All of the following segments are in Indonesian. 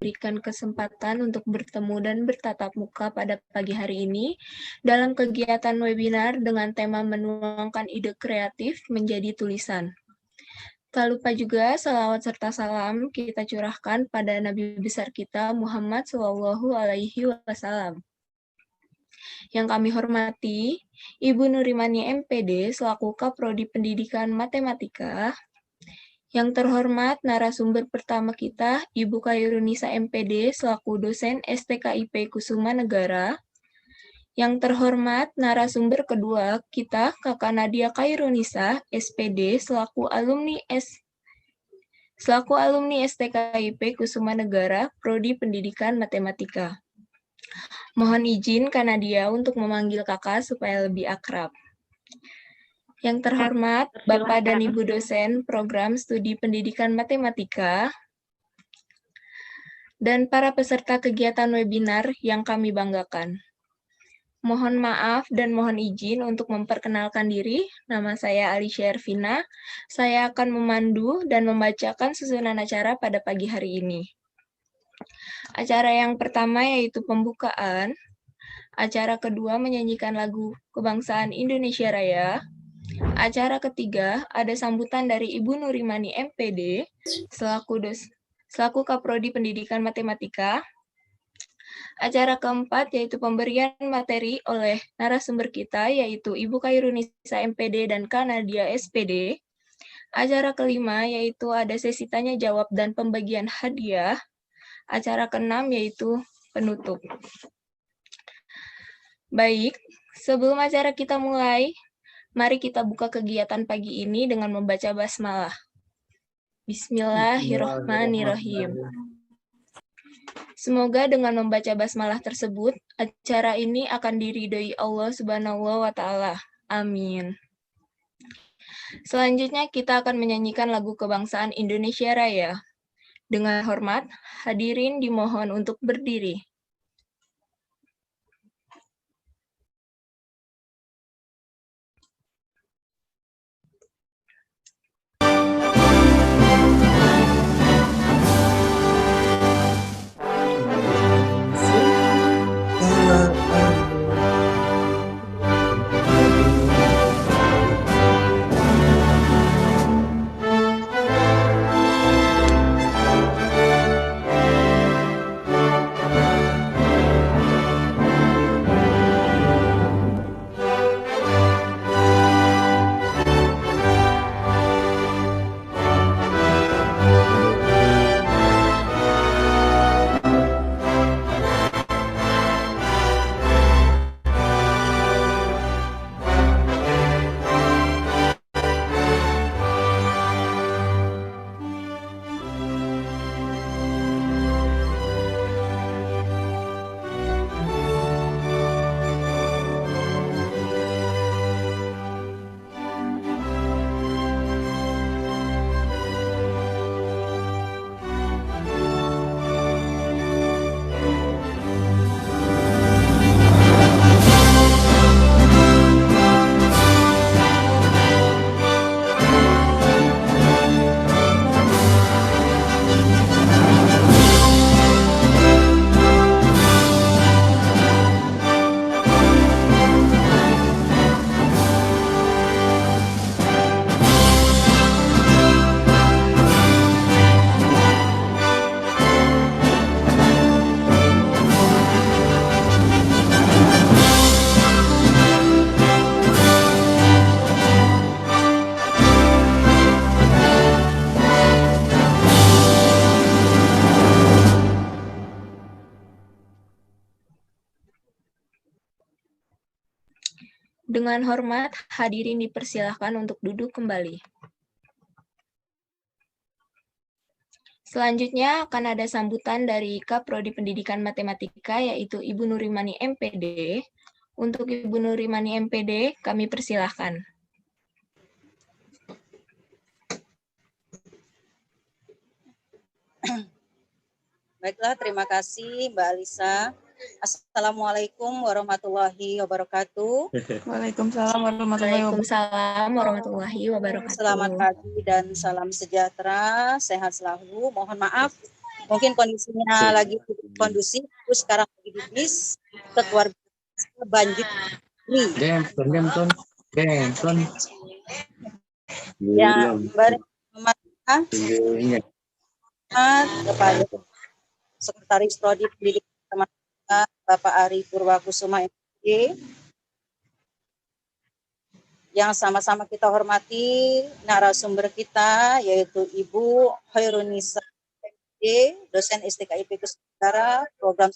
diberikan kesempatan untuk bertemu dan bertatap muka pada pagi hari ini dalam kegiatan webinar dengan tema menuangkan ide kreatif menjadi tulisan. Tak lupa juga salawat serta salam kita curahkan pada Nabi besar kita Muhammad SAW. Yang kami hormati, Ibu Nurimani MPD selaku Kaprodi Pendidikan Matematika. Yang terhormat narasumber pertama kita, Ibu Khairunisa MPD selaku dosen STKIP Kusuma Negara. Yang terhormat narasumber kedua kita, Kakak Nadia Khairunisa SPD selaku alumni STKIP Kusuma Negara, Prodi Pendidikan Matematika. Mohon izin Kak Nadia untuk memanggil kakak supaya lebih akrab. Yang terhormat Bapak dan Ibu dosen Program Studi Pendidikan Matematika, dan para peserta kegiatan webinar yang kami banggakan. Mohon maaf dan mohon izin untuk memperkenalkan diri. Nama saya Alicia Ervina. Saya akan memandu dan membacakan susunan acara pada pagi hari ini. Acara yang pertama yaitu pembukaan. Acara kedua menyanyikan lagu Kebangsaan Indonesia Raya. Acara ketiga ada sambutan dari Ibu Nurimani MPD selaku Kaprodi Pendidikan Matematika. Acara keempat yaitu pemberian materi oleh narasumber kita yaitu Ibu Khairunisa MPD dan Kak Nadia SPD. Acara kelima yaitu ada sesi tanya jawab dan pembagian hadiah. Acara keenam yaitu penutup. Baik, sebelum acara kita mulai, mari kita buka kegiatan pagi ini dengan membaca basmalah. Bismillahirrahmanirrahim. Semoga dengan membaca basmalah tersebut, acara ini akan diridhoi Allah Subhanahu wa Ta'ala. Amin. Selanjutnya kita akan menyanyikan lagu Kebangsaan Indonesia Raya. Dengan hormat, hadirin dimohon untuk berdiri. Dengan hormat, hadirin dipersilahkan untuk duduk kembali. Selanjutnya akan ada sambutan dari Kaprodi Pendidikan Matematika yaitu Ibu Nurimani MPD. Untuk Ibu Nurimani MPD, kami persilahkan. Baiklah, terima kasih Mbak Alisa. Assalamualaikum warahmatullahi wabarakatuh. Waalaikumsalam warahmatullahi wabarakatuh. Selamat pagi dan salam sejahtera, sehat selalu. Mohon maaf Mungkin kondisinya lagi kondusif, terus sekarang lagi di bis ke keluarga banjir. Ya, bermanfaat kepada Sekretaris Prodi Pendidikan Bapak Ari Purwakusuma MPD, yang sama-sama kita hormati narasumber kita yaitu Ibu Khairunisa MPD, dosen STKIP Kusuma program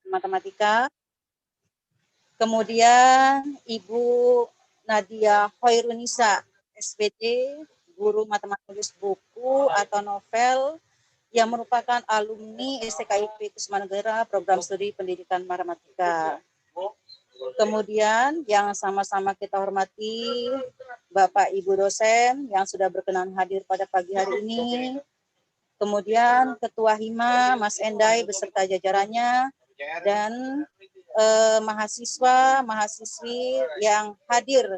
matematika. Kemudian Ibu Nadia Khairunisa SPD, guru matematika buku atau novel yang merupakan alumni STKIP Kusuma Negara program studi pendidikan matematika. Kemudian yang sama-sama kita hormati Bapak Ibu dosen yang sudah berkenan hadir pada pagi hari ini. Kemudian Ketua Hima Mas Endai beserta jajarannya dan mahasiswa, mahasiswi yang hadir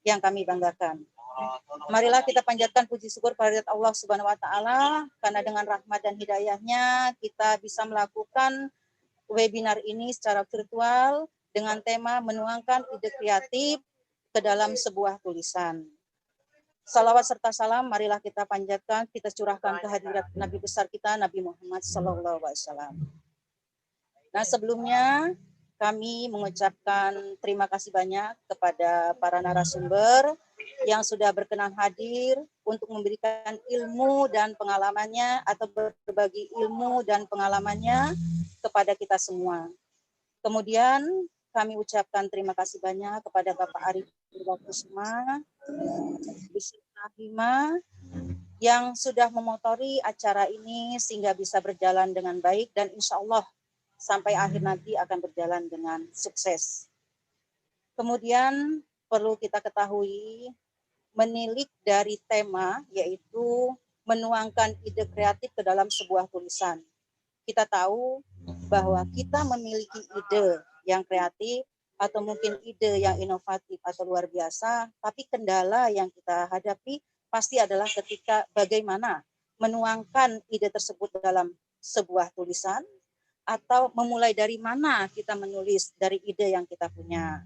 yang kami banggakan. Marilah kita panjatkan puji syukur pada Allah Subhanahu wa taala karena dengan rahmat dan hidayahnya kita bisa melakukan webinar ini secara virtual dengan tema menuangkan ide kreatif ke dalam sebuah tulisan. Salawat serta salam marilah kita panjatkan, kita curahkan ke hadirat Nabi besar kita Nabi Muhammad SAW. Nah, sebelumnya kami mengucapkan terima kasih banyak kepada para narasumber yang sudah berkenan hadir untuk memberikan ilmu dan pengalamannya atau berbagi ilmu dan pengalamannya kepada kita semua. Kemudian kami ucapkan terima kasih banyak kepada Bapak Ari Purwakusuma beserta Hima yang sudah memotori acara ini sehingga bisa berjalan dengan baik dan insya Allah sampai akhir nanti akan berjalan dengan sukses. Kemudian perlu kita ketahui menilik dari tema yaitu menuangkan ide kreatif ke dalam sebuah tulisan. Kita tahu bahwa kita memiliki ide yang kreatif atau mungkin ide yang inovatif atau luar biasa, tapi kendala yang kita hadapi pasti adalah ketika bagaimana menuangkan ide tersebut dalam sebuah tulisan atau memulai dari mana kita menulis dari ide yang kita punya.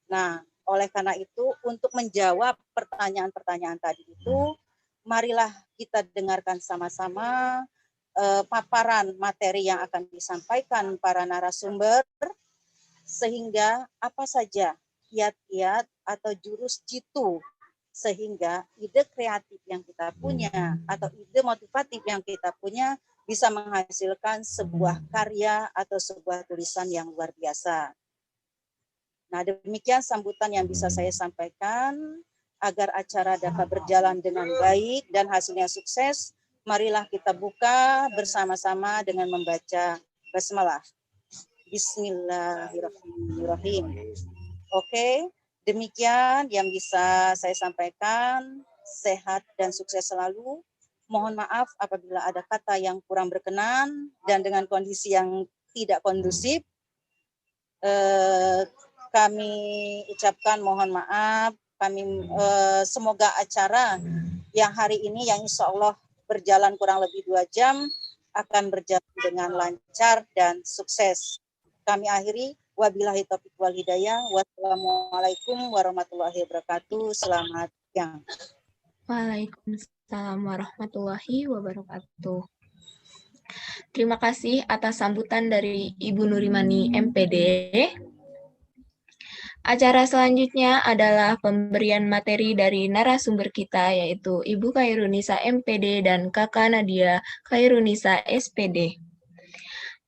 Nah, oleh karena itu untuk menjawab pertanyaan-pertanyaan tadi itu, marilah kita dengarkan sama-sama paparan materi yang akan disampaikan para narasumber, sehingga apa saja kiat-kiat atau jurus jitu sehingga ide kreatif yang kita punya atau ide motivatif yang kita punya bisa menghasilkan sebuah karya atau sebuah tulisan yang luar biasa. Nah, demikian sambutan yang bisa saya sampaikan agar acara dapat berjalan dengan baik dan hasilnya sukses. Marilah kita buka bersama-sama dengan membaca basmalah. Bismillahirrahmanirrahim. Oke, demikian yang bisa saya sampaikan. Sehat dan sukses selalu. Mohon maaf apabila ada kata yang kurang berkenan dan dengan kondisi yang tidak kondusif. Kami ucapkan mohon maaf. Kami semoga acara yang hari ini yang insya Allah berjalan kurang lebih 2 jam akan berjalan dengan lancar dan sukses. Kami akhiri. Wabillahi taufiq wal hidayah. Wassalamualaikum warahmatullahi wabarakatuh. Selamat siang. Waalaikumsalam warahmatullahi wabarakatuh. Terima kasih atas sambutan dari Ibu Nurimani MPD. Acara selanjutnya adalah pemberian materi dari narasumber kita, yaitu Ibu Khairunisa MPD dan Kakak Nadia Khairunisa SPD.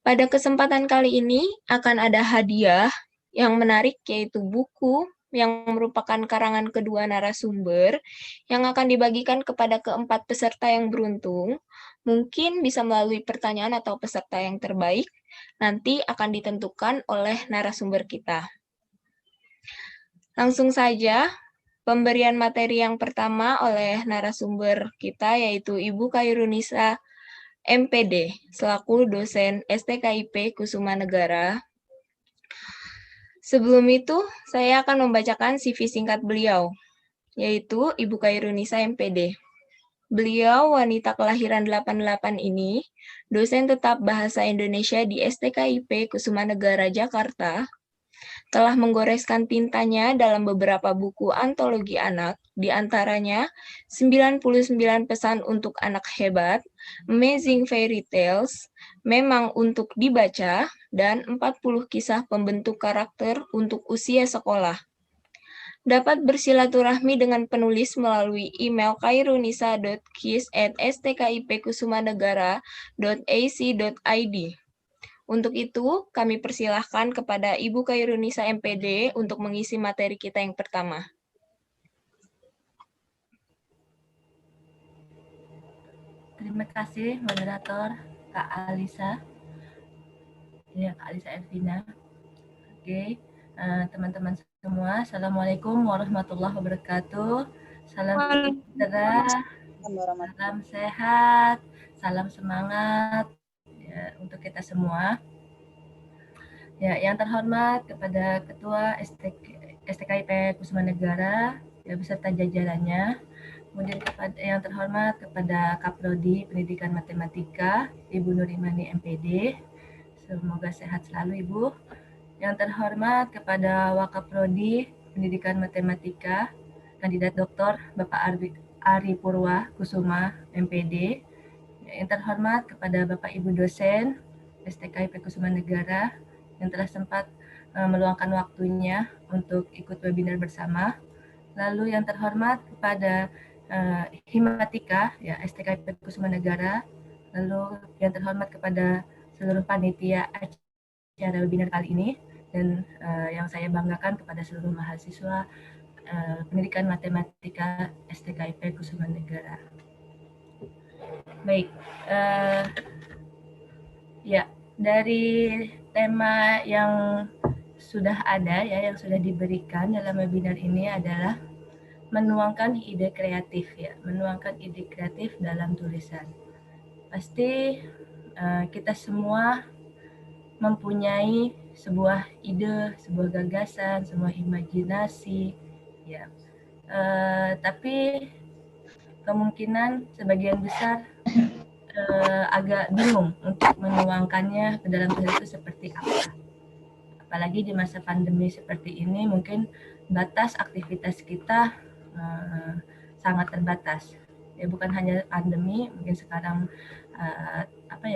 Pada kesempatan kali ini akan ada hadiah yang menarik, yaitu buku yang merupakan karangan kedua narasumber yang akan dibagikan kepada keempat peserta yang beruntung. Mungkin bisa melalui pertanyaan atau peserta yang terbaik, nanti akan ditentukan oleh narasumber kita. Langsung saja, pemberian materi yang pertama oleh narasumber kita, yaitu Ibu Khairunisa MPD, selaku dosen STKIP Kusuma Negara. Sebelum itu, saya akan membacakan CV singkat beliau, yaitu Ibu Khairunisa MPD. Beliau wanita kelahiran 88 ini, dosen tetap Bahasa Indonesia di STKIP Kusuma Negara Jakarta, telah menggoreskan tintanya dalam beberapa buku antologi anak, di antaranya 99 Pesan untuk Anak Hebat, Amazing Fairy Tales, Memang untuk Dibaca, dan 40 Kisah Pembentuk Karakter untuk Usia Sekolah. Dapat bersilaturahmi dengan penulis melalui email kairunisa.kis@stkipkusumanegara.ac.id. Untuk itu, kami persilahkan kepada Ibu Kairunisa MPD untuk mengisi materi kita yang pertama. Terima kasih moderator Kak Alisa. Ya, Kak Alisa Elvina. Oke, teman-teman semua, Assalamualaikum warahmatullahi wabarakatuh. Salam sejahtera, salam sehat, salam semangat ya, untuk kita semua. Ya, yang terhormat kepada Ketua STKIP Kusuma Negara ya, beserta jajarannya. Kemudian yang terhormat kepada Kaprodi Pendidikan Matematika, Ibu Nurimani MPD. Semoga sehat selalu Ibu. Yang terhormat kepada Wakaprodi Pendidikan Matematika, Kandidat Doktor Bapak Ari Purwa Kusuma MPD. Yang terhormat kepada Bapak Ibu dosen STKIP Kusuma Negara yang telah sempat meluangkan waktunya untuk ikut webinar bersama. Lalu yang terhormat kepada Himatika ya STKIP Kusuma Negara. Lalu yang terhormat kepada seluruh panitia acara webinar kali ini dan yang saya banggakan kepada seluruh mahasiswa pendidikan matematika STKIP Kusuma Negara. Baik, ya dari tema yang sudah ada ya, yang sudah diberikan dalam webinar ini adalah menuangkan ide kreatif ya, menuangkan ide kreatif dalam tulisan. Pasti kita semua mempunyai sebuah ide, sebuah gagasan, sebuah imajinasi ya. Tapi kemungkinan sebagian besar agak bingung untuk menuangkannya ke dalam tulisan itu seperti apa. Apalagi di masa pandemi seperti ini, mungkin batas aktivitas kita sangat terbatas. Ya bukan hanya pandemi, mungkin sekarang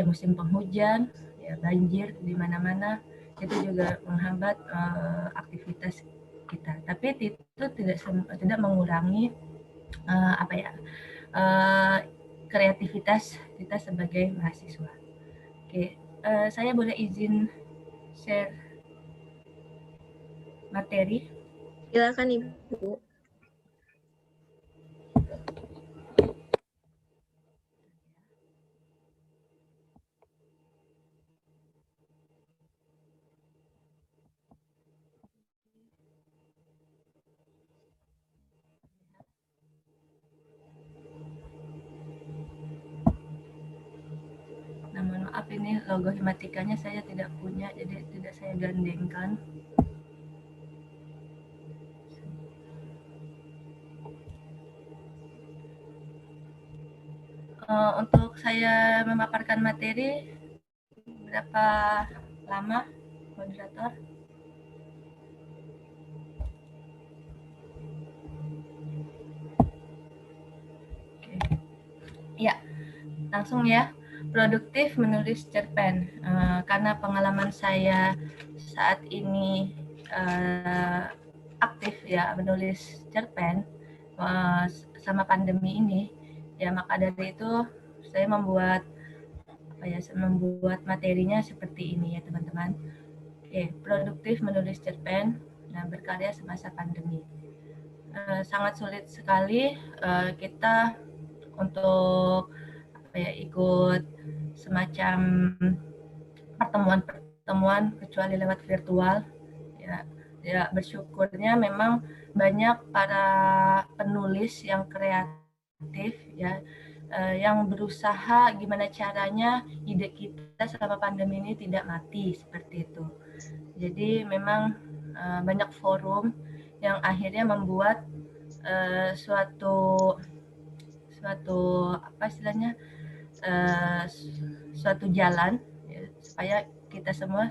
musim penghujan, ya banjir di mana-mana, itu juga menghambat aktivitas kita. Tapi itu tidak mengurangi kreativitas kita sebagai mahasiswa. Oke, saya boleh izin share materi. Silakan Ibu. Nah, mohon maaf ini logo Himatikanya saya tidak punya, jadi tidak saya gandengkan. Untuk saya memaparkan materi, berapa lama, moderator? Oke. Ya, langsung ya. Produktif menulis cerpen. Karena pengalaman saya saat ini aktif ya menulis cerpen sama pandemi ini, ya maka dari itu saya membuat materinya seperti ini ya teman-teman. Oke, produktif menulis cerpen, nah berkarya semasa pandemi. Sangat sulit sekali kita untuk ikut semacam pertemuan kecuali lewat virtual ya bersyukurnya memang banyak para penulis yang kreatif ya yang berusaha gimana caranya ide kita selama pandemi ini tidak mati seperti itu. Jadi memang banyak forum yang akhirnya membuat suatu suatu apa istilahnya suatu jalan ya, supaya kita semua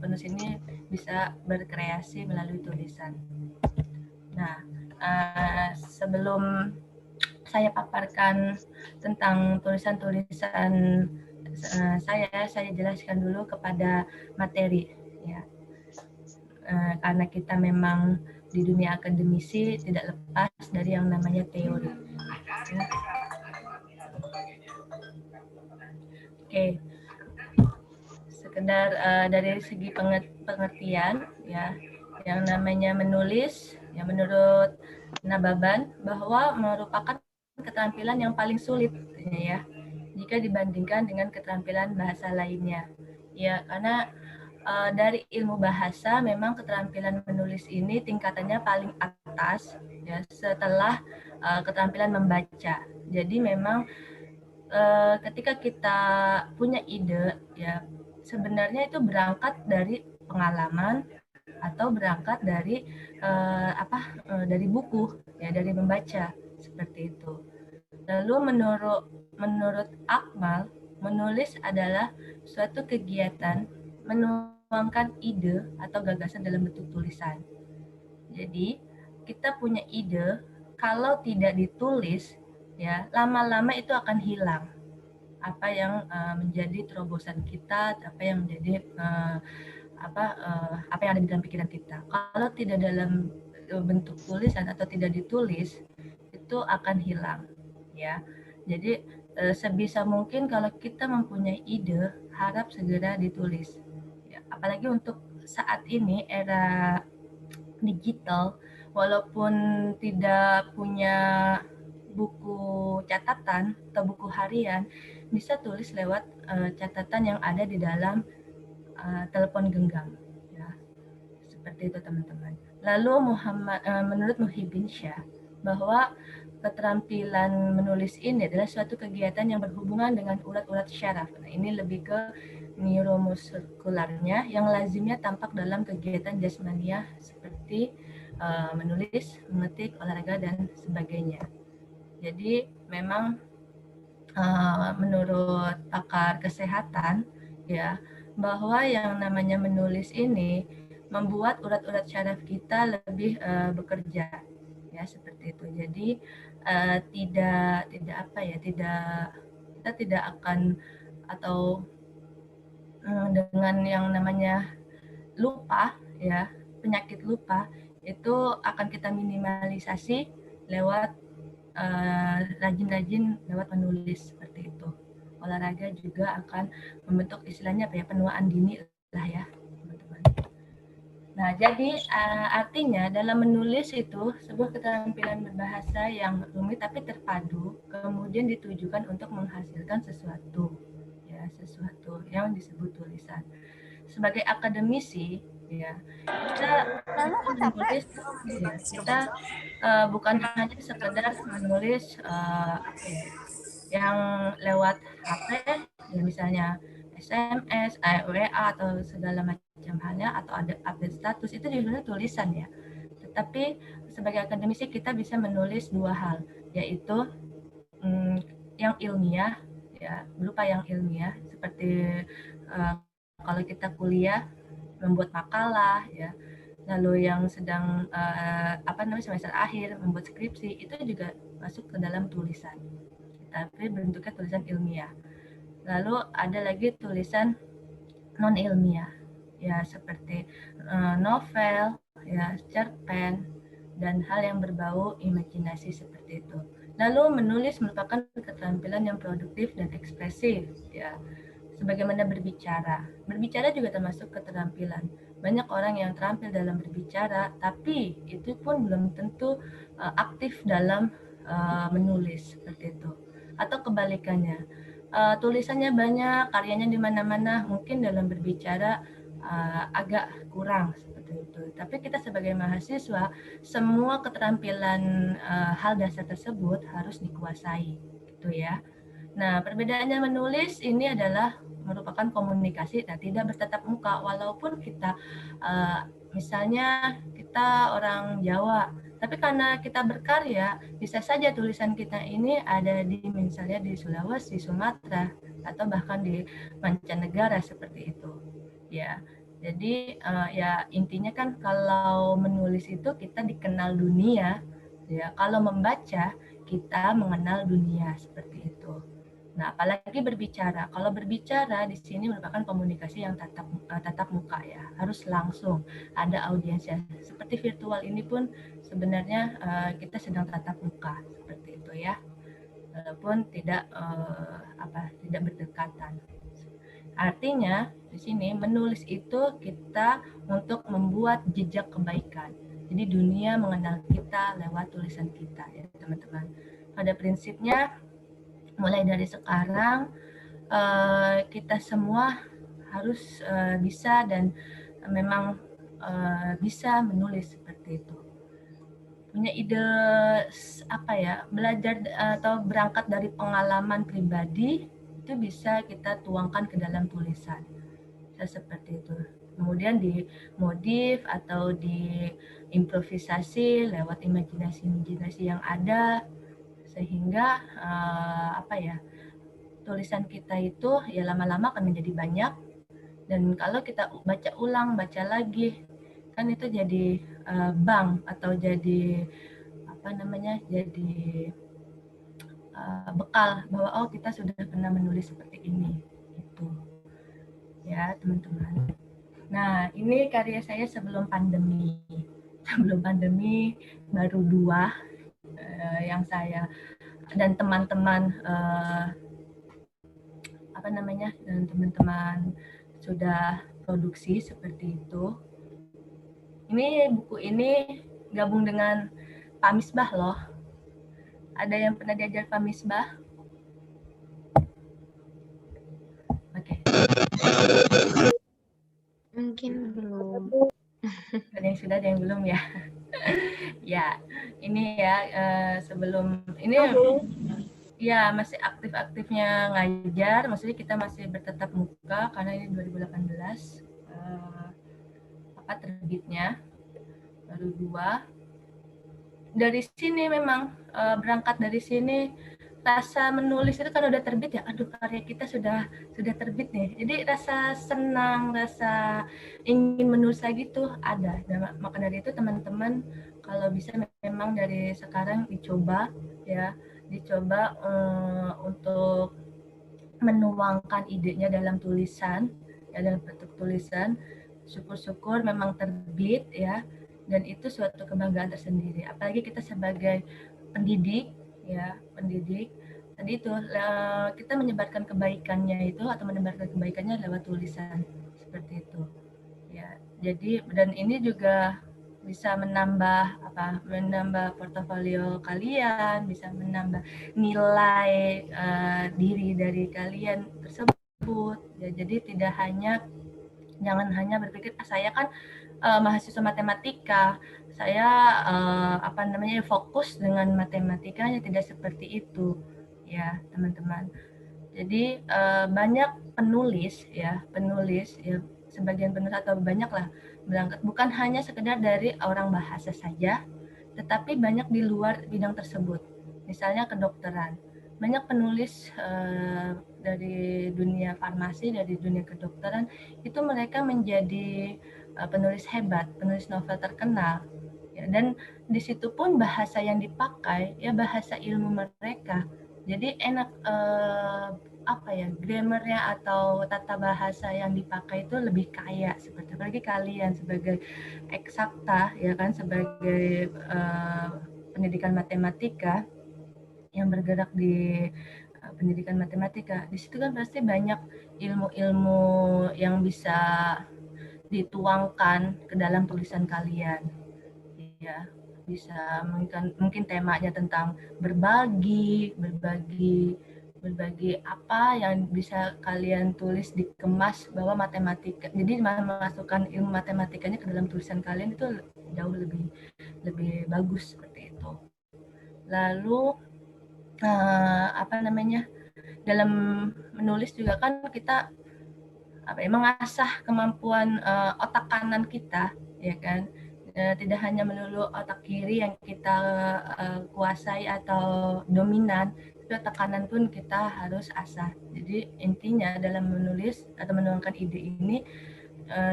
penulis ini bisa berkreasi melalui tulisan. Nah, sebelum saya paparkan tentang tulisan-tulisan saya jelaskan dulu kepada materi ya. Karena kita memang di dunia akademisi tidak lepas dari yang namanya teori. Ya. Oke. Sekedar dari segi pengertian ya, yang namanya menulis ya menurut Nababan bahwa merupakan keterampilan yang paling sulit ya jika dibandingkan dengan keterampilan bahasa lainnya. Ya, karena dari ilmu bahasa memang keterampilan menulis ini tingkatannya paling atas ya setelah keterampilan membaca. Jadi memang ketika kita punya ide ya sebenarnya itu berangkat dari pengalaman atau berangkat dari dari buku ya, dari membaca seperti itu. Lalu menurut Akmal, menulis adalah suatu kegiatan menuangkan ide atau gagasan dalam bentuk tulisan. Jadi kita punya ide, kalau tidak ditulis ya lama-lama itu akan hilang apa yang menjadi terobosan kita, apa yang menjadi apa yang ada di dalam pikiran kita. Kalau tidak dalam bentuk tulisan atau tidak ditulis, itu akan hilang, ya. Jadi sebisa mungkin kalau kita mempunyai ide, harap segera ditulis. Ya, apalagi untuk saat ini era digital, walaupun tidak punya buku catatan atau buku harian, bisa tulis lewat catatan yang ada di dalam telepon genggam ya. Seperti itu teman-teman. Lalu menurut Muhyiddin Syah bahwa keterampilan menulis ini adalah suatu kegiatan yang berhubungan dengan urat-urat syaraf. Nah, ini lebih ke neuromuskularnya yang lazimnya tampak dalam kegiatan jasmaniah seperti menulis, mengetik, olahraga dan sebagainya. Jadi memang menurut pakar kesehatan ya bahwa yang namanya menulis ini membuat urat-urat syaraf kita lebih bekerja ya seperti itu. Jadi kita tidak akan atau dengan yang namanya lupa ya, penyakit lupa itu akan kita minimalisasi lewat rajin-rajin lewat menulis seperti itu. Olahraga juga akan membentuk istilahnya penuaan dini lah ya teman-teman. Nah jadi artinya dalam menulis itu sebuah keterampilan berbahasa yang rumit tapi terpadu kemudian ditujukan untuk menghasilkan sesuatu ya, sesuatu yang disebut tulisan. Sebagai akademisi ya kita menulis ya, kita bukan hanya sekedar menulis yang lewat HP ya misalnya SMS, WA atau segala macam halnya atau ada update status itu juga tulisan ya. Tetapi sebagai akademisi kita bisa menulis dua hal yaitu yang ilmiah ya berupa yang ilmiah seperti kalau kita kuliah membuat makalah ya, lalu yang sedang semester akhir membuat skripsi itu juga masuk ke dalam tulisan tapi bentuknya tulisan ilmiah. Lalu ada lagi tulisan non ilmiah ya seperti novel ya, cerpen dan hal yang berbau imajinasi seperti itu. Lalu menulis merupakan keterampilan yang produktif dan ekspresif ya. Sebagaimana berbicara juga termasuk keterampilan. Banyak orang yang terampil dalam berbicara, tapi itu pun belum tentu aktif dalam menulis seperti itu. Atau kebalikannya, tulisannya banyak, karyanya di mana-mana, mungkin dalam berbicara agak kurang seperti itu. Tapi kita sebagai mahasiswa, semua keterampilan hal dasar tersebut harus dikuasai, gitu ya. Nah, perbedaannya menulis ini adalah merupakan komunikasi dan tidak bertatap muka. Walaupun kita, misalnya kita orang Jawa, Tapi karena kita berkarya, bisa saja tulisan kita ini ada di misalnya di Sulawesi, Sumatera, atau bahkan di mancanegara seperti itu. Ya, jadi ya intinya kan kalau menulis itu kita dikenal dunia, ya. Kalau membaca kita mengenal dunia seperti itu. Nah, apalagi berbicara. Kalau berbicara di sini merupakan komunikasi yang tatap muka ya, harus langsung ada audiensnya. Seperti virtual ini pun sebenarnya kita sedang tatap muka seperti itu ya, walaupun tidak tidak berdekatan. Artinya di sini menulis itu kita untuk membuat jejak kebaikan. Jadi dunia mengenal kita lewat tulisan kita ya teman-teman. Pada prinsipnya mulai dari sekarang kita semua harus bisa dan memang bisa menulis seperti itu. Punya ide belajar atau berangkat dari pengalaman pribadi itu bisa kita tuangkan ke dalam tulisan. Seperti itu. Kemudian dimodif atau diimprovisasi lewat imajinasi yang ada sehingga tulisan kita itu ya lama-lama akan menjadi banyak, dan kalau kita baca ulang, baca lagi, kan itu jadi bank atau jadi jadi bekal bahwa oh kita sudah pernah menulis seperti ini gitu ya teman-teman. Nah ini karya saya sebelum pandemi baru 2 yang saya dan teman-teman dan teman-teman sudah produksi seperti itu. Ini buku ini gabung dengan Pak Misbah loh. Ada yang pernah diajar Pak Misbah? Oke. Mungkin belum. Ada yang sudah, ada yang belum ya. Ya, ini ya sebelum ini ya masih aktif-aktifnya ngajar, maksudnya kita masih bertatap muka karena ini 2018 terbitnya baru 2. Dari sini memang berangkat dari sini rasa menulis itu kan udah terbit ya, aduh karya kita sudah terbit nih, jadi rasa senang, rasa ingin menulis lagi tuh ada. Dan maka dari itu teman-teman kalau bisa memang dari sekarang dicoba untuk menuangkan idenya dalam tulisan ya, dalam bentuk tulisan. Syukur-syukur memang terbit ya, dan itu suatu kebanggaan tersendiri, apalagi kita sebagai pendidik tadi itu kita menyebarkan kebaikannya itu atau menebarkan kebaikannya lewat tulisan seperti itu ya. Jadi dan ini juga bisa menambah portofolio kalian, bisa menambah nilai diri dari kalian tersebut ya. Jadi jangan hanya berpikir saya kan mahasiswa matematika, saya fokus dengan matematikanya, tidak seperti itu ya teman-teman. Jadi banyak penulis ya sebagian penulis atau banyak lah berangkat bukan hanya sekedar dari orang bahasa saja, tetapi banyak di luar bidang tersebut. Misalnya kedokteran, banyak penulis dari dunia farmasi, dari dunia kedokteran, itu mereka menjadi penulis hebat, penulis novel terkenal ya. Dan di situ pun bahasa yang dipakai ya bahasa ilmu mereka, jadi enak grammarnya atau tata bahasa yang dipakai itu lebih kaya, seperti apalagi kalian sebagai eksakta ya kan, sebagai pendidikan matematika yang bergerak di pendidikan matematika, di situ kan pasti banyak ilmu-ilmu yang bisa dituangkan ke dalam tulisan kalian ya. Bisa mungkin temanya tentang berbagi apa yang bisa kalian tulis, dikemas bahwa matematika, jadi memasukkan ilmu matematikanya ke dalam tulisan kalian itu jauh lebih bagus seperti itu. Lalu dalam menulis juga kan kita mengasah kemampuan otak kanan kita ya kan. tidak hanya melulu otak kiri yang kita kuasai atau dominan, tapi otak kanan pun kita harus asah. Jadi intinya dalam menulis atau menuangkan ide ini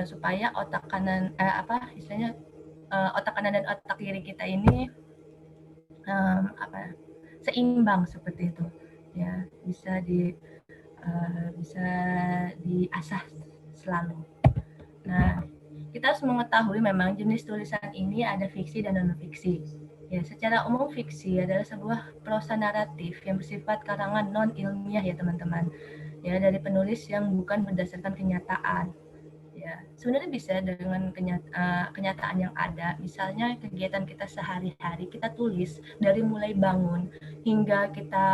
supaya otak kanan otak kanan dan otak kiri kita ini seimbang seperti itu, ya, bisa diasah selalu. Nah, kita harus mengetahui memang jenis tulisan ini ada fiksi dan non-fiksi. Ya, secara umum fiksi adalah sebuah prosa naratif yang bersifat karangan non-ilmiah ya teman-teman. Ya, dari penulis yang bukan berdasarkan kenyataan. Ya, sebenarnya bisa dengan kenyataan yang ada. Misalnya kegiatan kita sehari-hari kita tulis dari mulai bangun hingga kita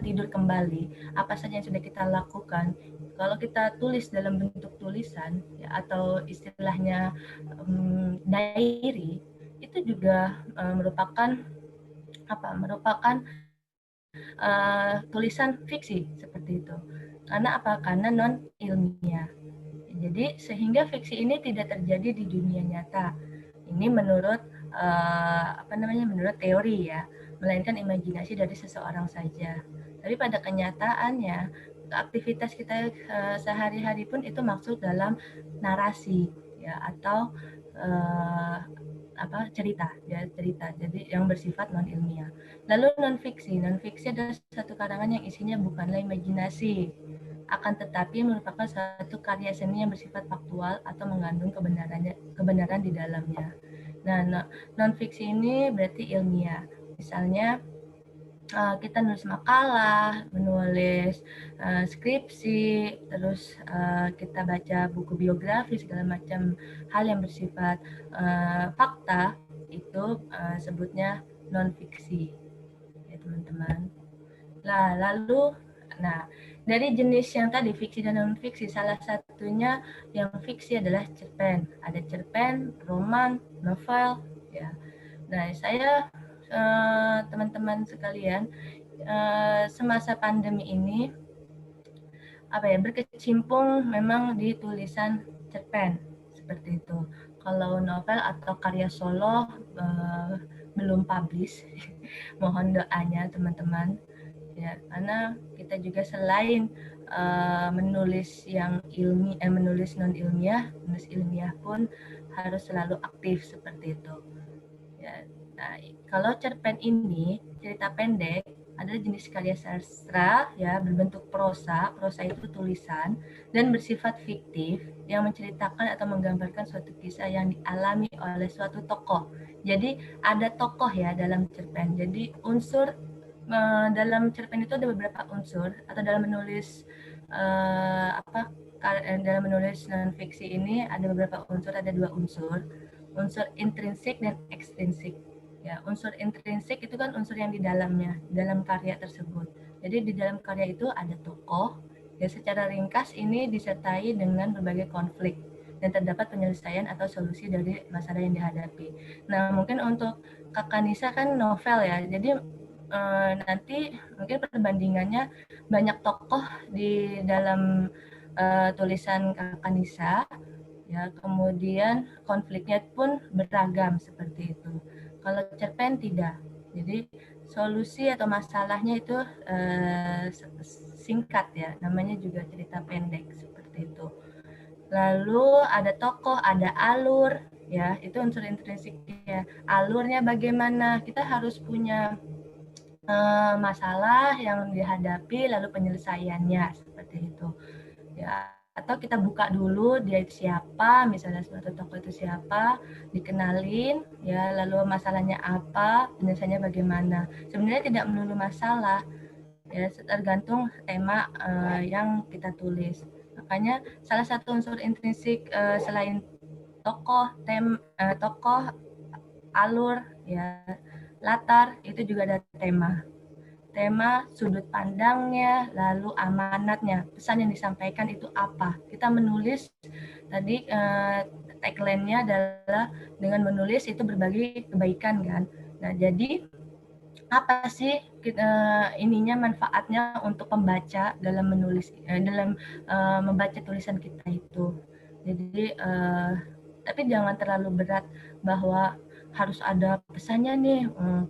tidur kembali, apa saja yang sudah kita lakukan. Kalau kita tulis dalam bentuk tulisan ya, atau istilahnya diary, itu juga merupakan tulisan fiksi seperti itu. Karena apa? Karena non ilmiah. Jadi sehingga fiksi ini tidak terjadi di dunia nyata. Ini menurut menurut teori ya, melainkan imajinasi dari seseorang saja. Tapi pada kenyataannya aktivitas kita sehari-hari pun itu masuk dalam narasi ya, atau cerita. Jadi yang bersifat non ilmiah. Lalu non fiksi adalah satu karangan yang isinya bukanlah imajinasi, akan tetapi merupakan satu karya seni yang bersifat faktual atau mengandung kebenaran di dalamnya. Nah, non-fiksi ini berarti ilmiah. Misalnya kita nulis makalah, menulis skripsi, terus kita baca buku biografi, segala macam hal yang bersifat fakta, itu sebutnya non-fiksi, ya teman-teman. Lalu dari jenis yang tadi fiksi dan non fiksi, salah satunya yang fiksi adalah cerpen. Ada cerpen, roman, novel, ya. Nah, saya teman-teman sekalian semasa pandemi ini berkecimpung memang di tulisan cerpen seperti itu. Kalau novel atau karya solo belum publish, mohon doanya teman-teman. Ya, karena kita juga selain menulis yang menulis non ilmiah, menulis ilmiah pun harus selalu aktif seperti itu. Ya, nah, kalau cerpen ini cerita pendek adalah jenis karya sastra ya, berbentuk prosa itu tulisan dan bersifat fiktif yang menceritakan atau menggambarkan suatu kisah yang dialami oleh suatu tokoh. Jadi ada tokoh ya dalam cerpen. Jadi unsur dalam cerpen itu ada beberapa unsur, atau dalam menulis dalam menulis non fiksi ini ada beberapa unsur, ada 2 unsur intrinsik dan ekstrinsik. Ya, unsur intrinsik itu kan unsur yang di dalamnya, dalam karya tersebut. Jadi di dalam karya itu ada tokoh, ya secara ringkas ini disertai dengan berbagai konflik dan terdapat penyelesaian atau solusi dari masalah yang dihadapi. Nah, mungkin untuk Kakak Nisa kan novel ya, jadi nanti mungkin perbandingannya banyak tokoh di dalam tulisan Kakak Nisa, ya, kemudian konfliknya pun beragam seperti itu. Kalau cerpen tidak, jadi solusi atau masalahnya itu singkat ya, namanya juga cerita pendek seperti itu. Lalu ada tokoh, ada alur, ya itu unsur intrinsiknya. Alurnya bagaimana? Kita harus punya masalah yang dihadapi, lalu penyelesaiannya seperti itu. Ya, atau kita buka dulu dia itu siapa, misalnya suatu tokoh itu siapa, dikenalin, ya lalu masalahnya apa, penyelesaiannya bagaimana. Sebenarnya tidak melulu masalah, ya tergantung tema yang kita tulis. Makanya salah satu unsur intrinsik selain tokoh, tokoh, alur, ya latar, itu juga ada tema, sudut pandangnya, lalu amanatnya, pesan yang disampaikan itu apa. Kita menulis tadi tagline-nya adalah dengan menulis itu berbagi kebaikan kan. Nah, jadi apa sih manfaatnya untuk pembaca dalam menulis membaca tulisan kita itu. Jadi Tapi jangan terlalu berat bahwa harus ada pesannya nih.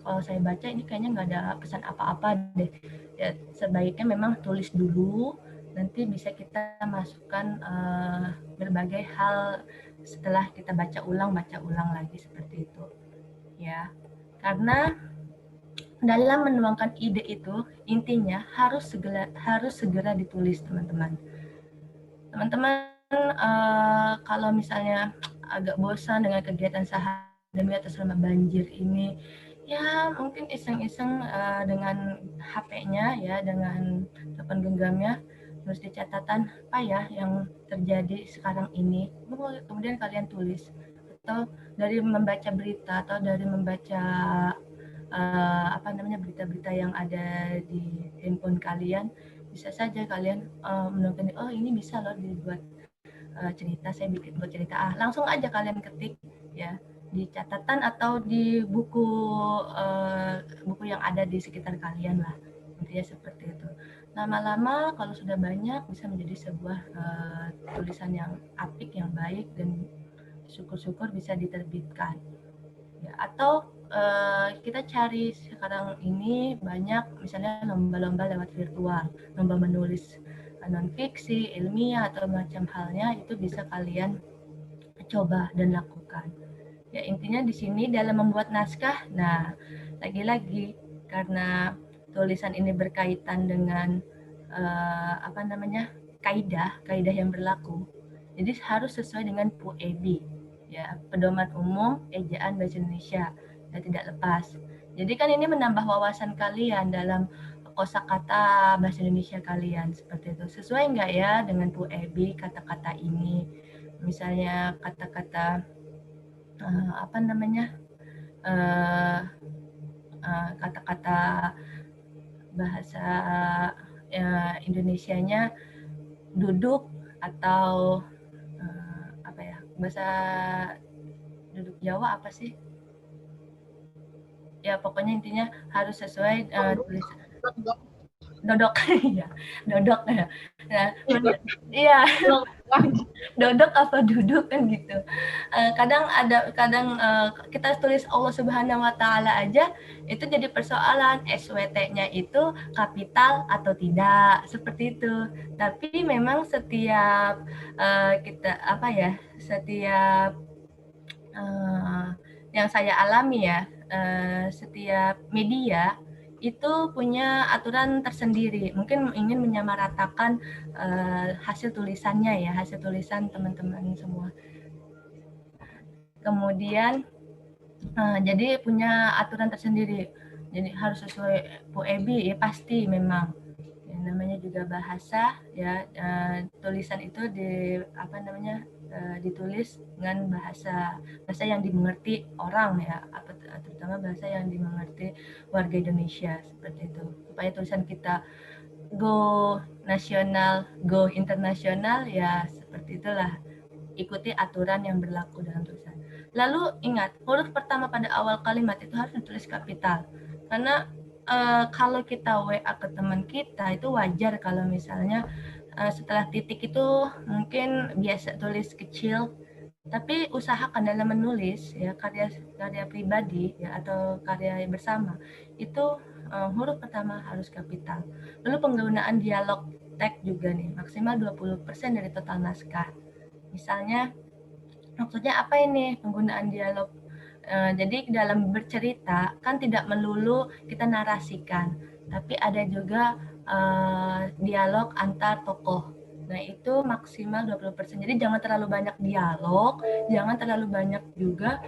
Kalau saya baca ini kayaknya nggak ada pesan apa-apa deh. Ya, sebaiknya memang tulis dulu, nanti bisa kita masukkan berbagai hal setelah kita baca ulang lagi seperti itu. Ya, karena dalam menuangkan ide itu intinya harus segera ditulis, teman-teman. Teman-teman kalau misalnya agak bosan dengan kegiatan sehari-hari atau selama banjir ini, ya mungkin iseng-iseng dengan HP-nya ya, dengan telepon genggamnya, terus di catatan apa ya yang terjadi sekarang ini, kemudian kalian tulis. Atau dari membaca berita atau dari membaca berita-berita yang ada di handphone kalian, bisa saja kalian menemukan, oh ini bisa loh dibuat cerita, saya bikin buat cerita, langsung aja kalian ketik ya di catatan atau di buku yang ada di sekitar kalian lah, intinya seperti itu. Lama-lama kalau sudah banyak bisa menjadi sebuah tulisan yang apik, yang baik, dan syukur-syukur bisa diterbitkan ya. Atau kita cari sekarang ini banyak misalnya lomba-lomba lewat virtual, lomba menulis non fiksi, ilmiah atau macam halnya, itu bisa kalian coba dan lakukan. Ya intinya di sini dalam membuat naskah, nah lagi-lagi karena tulisan ini berkaitan dengan kaidah yang berlaku, jadi harus sesuai dengan PUEB ya, Pedoman Umum Ejaan Bahasa Indonesia, ya tidak lepas. Jadi kan ini menambah wawasan kalian dalam kosakata bahasa Indonesia kalian, seperti itu. Sesuai nggak ya dengan PUEB kata-kata ini? Misalnya kata-kata kata-kata bahasa Indonesianya duduk, atau bahasa duduk Jawa apa sih? Ya pokoknya intinya harus sesuai tulisan. Dodok ya, dodok ya. Nah, iya. Dodok apa duduk kan gitu. Kadang kita tulis Allah Subhanahu wa taala aja itu jadi persoalan, SWT-nya itu kapital atau tidak, seperti itu. Tapi memang setiap setiap yang saya alami ya, setiap media itu punya aturan tersendiri. Mungkin ingin menyamaratakan hasil tulisannya ya, hasil tulisan teman-teman semua. Kemudian jadi punya aturan tersendiri. Jadi harus sesuai PUEB ya, pasti memang. Ya, namanya juga bahasa ya, tulisan itu ditulis dengan bahasa yang dimengerti orang ya, terutama bahasa yang dimengerti warga Indonesia, seperti itu. Supaya tulisan kita go nasional, go internasional ya, seperti itulah. Ikuti aturan yang berlaku dalam tulisan. Lalu ingat, huruf pertama pada awal kalimat itu harus ditulis kapital. Karena kalau kita WA ke teman kita itu wajar kalau misalnya setelah titik itu mungkin biasa tulis kecil, tapi usahakan dalam menulis ya karya pribadi ya atau karya bersama itu huruf pertama harus kapital. Lalu penggunaan dialog teks juga nih, maksimal 20% dari total naskah. Misalnya maksudnya apa ini penggunaan dialog? Jadi dalam bercerita kan tidak melulu kita narasikan, tapi ada juga dialog antar tokoh. Nah itu maksimal 20%. Jadi jangan terlalu banyak dialog, jangan terlalu banyak juga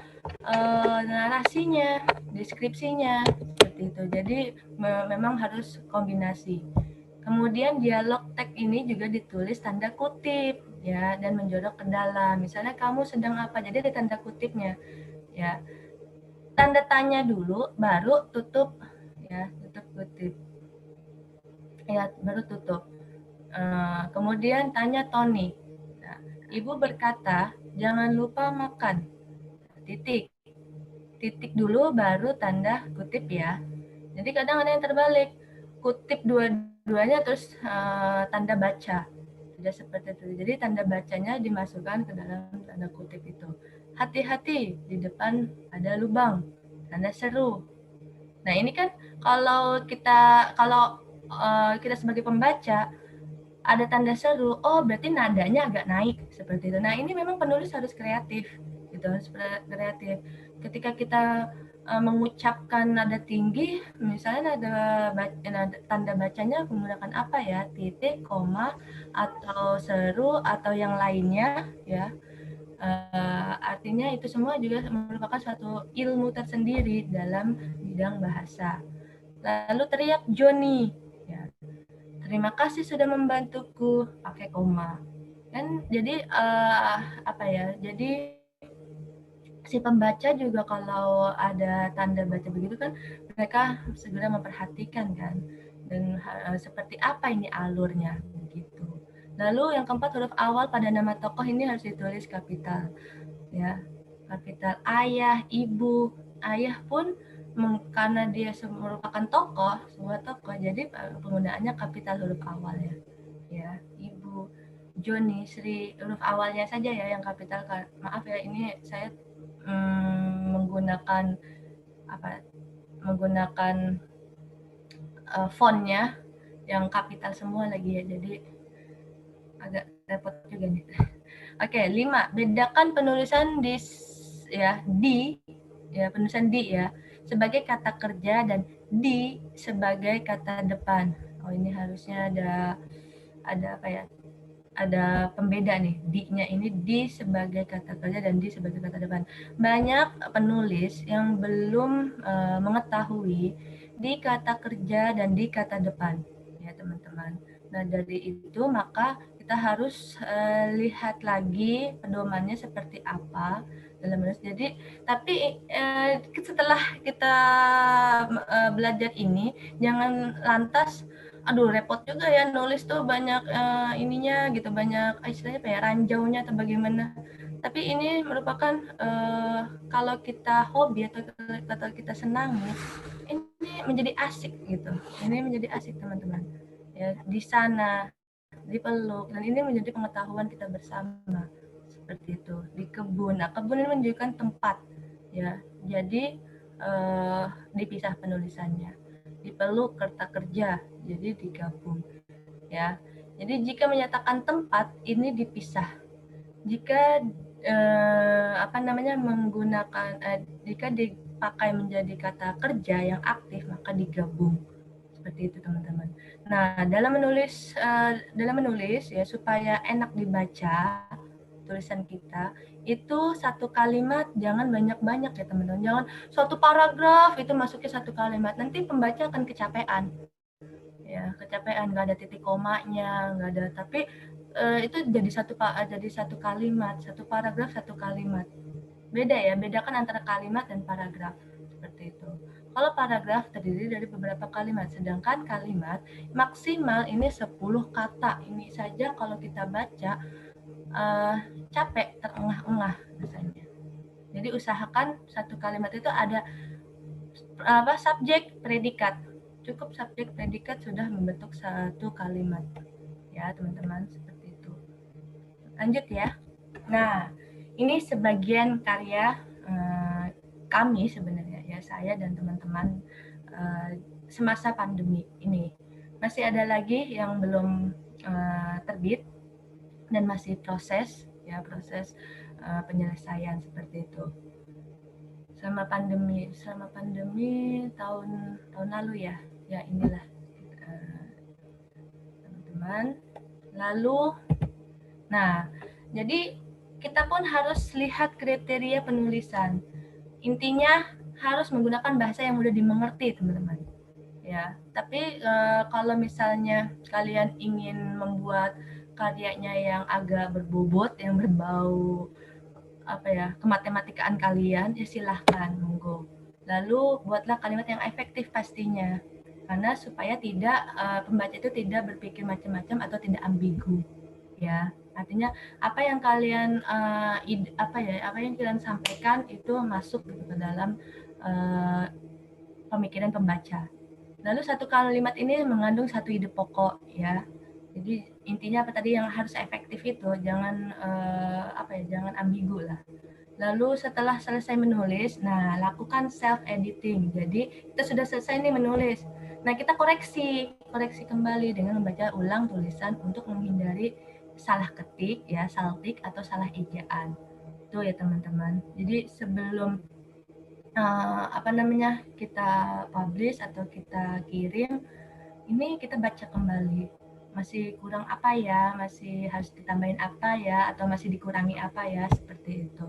narasinya, deskripsinya, seperti itu. Jadi memang harus kombinasi. Kemudian dialog teks ini juga ditulis tanda kutip ya, dan menjorok ke dalam. Misalnya kamu sedang apa, jadi ada tanda kutipnya ya. Tanda tanya dulu baru tutup ya, tutup kutip. Ya, baru tutup. Kemudian tanya Tony. Nah, Ibu berkata, "Jangan lupa makan." Titik. Titik dulu baru tanda kutip ya. Jadi kadang ada yang terbalik. Kutip dua-duanya terus tanda baca. Tidak seperti itu. Jadi tanda bacanya dimasukkan ke dalam tanda kutip itu. hati-hati di depan ada lubang, tanda seru. Nah ini kan kalau kita sebagai pembaca ada tanda seru, oh berarti nadanya agak naik seperti itu. Nah ini memang penulis harus kreatif, gitu, harus kreatif. Ketika kita mengucapkan nada tinggi, misalnya tanda bacanya menggunakan apa ya, titik, koma, atau seru, atau yang lainnya, ya. Artinya itu semua juga merupakan suatu ilmu tersendiri dalam bidang bahasa. Lalu teriak Joni, ya. Terima kasih sudah membantuku, pakai koma. Kan jadi apa ya? Jadi si pembaca juga kalau ada tanda baca begitu kan mereka segera memperhatikan kan, dan seperti apa ini alurnya begitu. Lalu yang keempat, huruf awal pada nama tokoh ini harus ditulis kapital, ya, kapital. Ayah, ibu, ayah pun karena dia merupakan tokoh, sebuah tokoh, jadi penggunaannya kapital huruf awal ya. Ibu, Joni, Sri, huruf awalnya saja ya yang kapital. Maaf ya, ini saya menggunakan fontnya yang kapital semua lagi ya, jadi agak repot juga nih. Oke, 5. Bedakan penulisan di penulisan di ya sebagai kata kerja dan di sebagai kata depan. Oh, ini harusnya ada apa ya? Ada pembeda nih. Di-nya ini di sebagai kata kerja dan di sebagai kata depan. Banyak penulis yang belum mengetahui di kata kerja dan di kata depan, ya teman-teman. Nah, dari itu maka kita harus lihat lagi pedomannya seperti apa dalam menulis. Jadi, tapi setelah kita belajar ini, jangan lantas aduh repot juga ya nulis tuh, banyak ininya gitu, banyak istilahnya apa ya, ranjaunya atau bagaimana. Tapi ini merupakan kalau kita hobi atau kita senangi, ini menjadi asik gitu. Ini menjadi asik teman-teman. Ya, di sana dipeluk, dan ini menjadi pengetahuan kita bersama seperti itu. Di kebun. Nah, kebun ini menunjukkan tempat ya. Jadi dipisah penulisannya. Dipeluk kata kerja, jadi digabung ya. Jadi jika menyatakan tempat ini dipisah. Jika menggunakan jika dipakai menjadi kata kerja yang aktif maka digabung. Seperti itu teman-teman. Nah, dalam menulis ya supaya enak dibaca tulisan kita, itu satu kalimat jangan banyak-banyak ya teman-teman. Jangan suatu paragraf itu masuknya satu kalimat, nanti pembaca akan kecapean. Ya, kecapean, nggak ada titik komanya, nggak ada. Tapi itu jadi satu kalimat, satu paragraf satu kalimat. Beda ya, bedakan antara kalimat dan paragraf seperti itu. Kalau paragraf terdiri dari beberapa kalimat, sedangkan kalimat maksimal ini 10 kata. Ini saja kalau kita baca capek, terengah-engah rasanya. Jadi usahakan satu kalimat itu ada subjek, predikat. Cukup subjek, predikat sudah membentuk satu kalimat. Ya teman-teman, seperti itu. Lanjut ya. Nah, ini sebagian karya kami sebenarnya ya, saya dan teman-teman semasa pandemi ini. Masih ada lagi yang belum terbit dan masih proses penyelesaian seperti itu. Selama pandemi tahun lalu ya inilah teman-teman. Lalu, nah jadi kita pun harus lihat kriteria penulisan. Intinya harus menggunakan bahasa yang mudah dimengerti teman-teman. Ya, tapi kalau misalnya kalian ingin membuat karyanya yang agak berbobot, yang berbau kematematikaan kalian, ya silahkan, monggo. Lalu buatlah kalimat yang efektif pastinya, karena supaya tidak pembaca itu tidak berpikir macam-macam atau tidak ambigu, ya. Artinya apa yang kalian apa yang kalian sampaikan itu masuk ke dalam pemikiran pembaca. Lalu satu kalimat ini mengandung satu ide pokok ya. Jadi intinya apa tadi yang harus efektif itu, jangan jangan ambigu lah. Lalu setelah selesai menulis, nah lakukan self editing. Jadi kita sudah selesai nih menulis. Nah kita koreksi kembali dengan membaca ulang tulisan untuk menghindari salah ketik ya, saltik atau salah ejaan. Itu ya teman-teman. Jadi sebelum kita publish atau kita kirim, ini kita baca kembali. Masih kurang apa ya, masih harus ditambahin apa ya, atau masih dikurangi apa ya, seperti itu.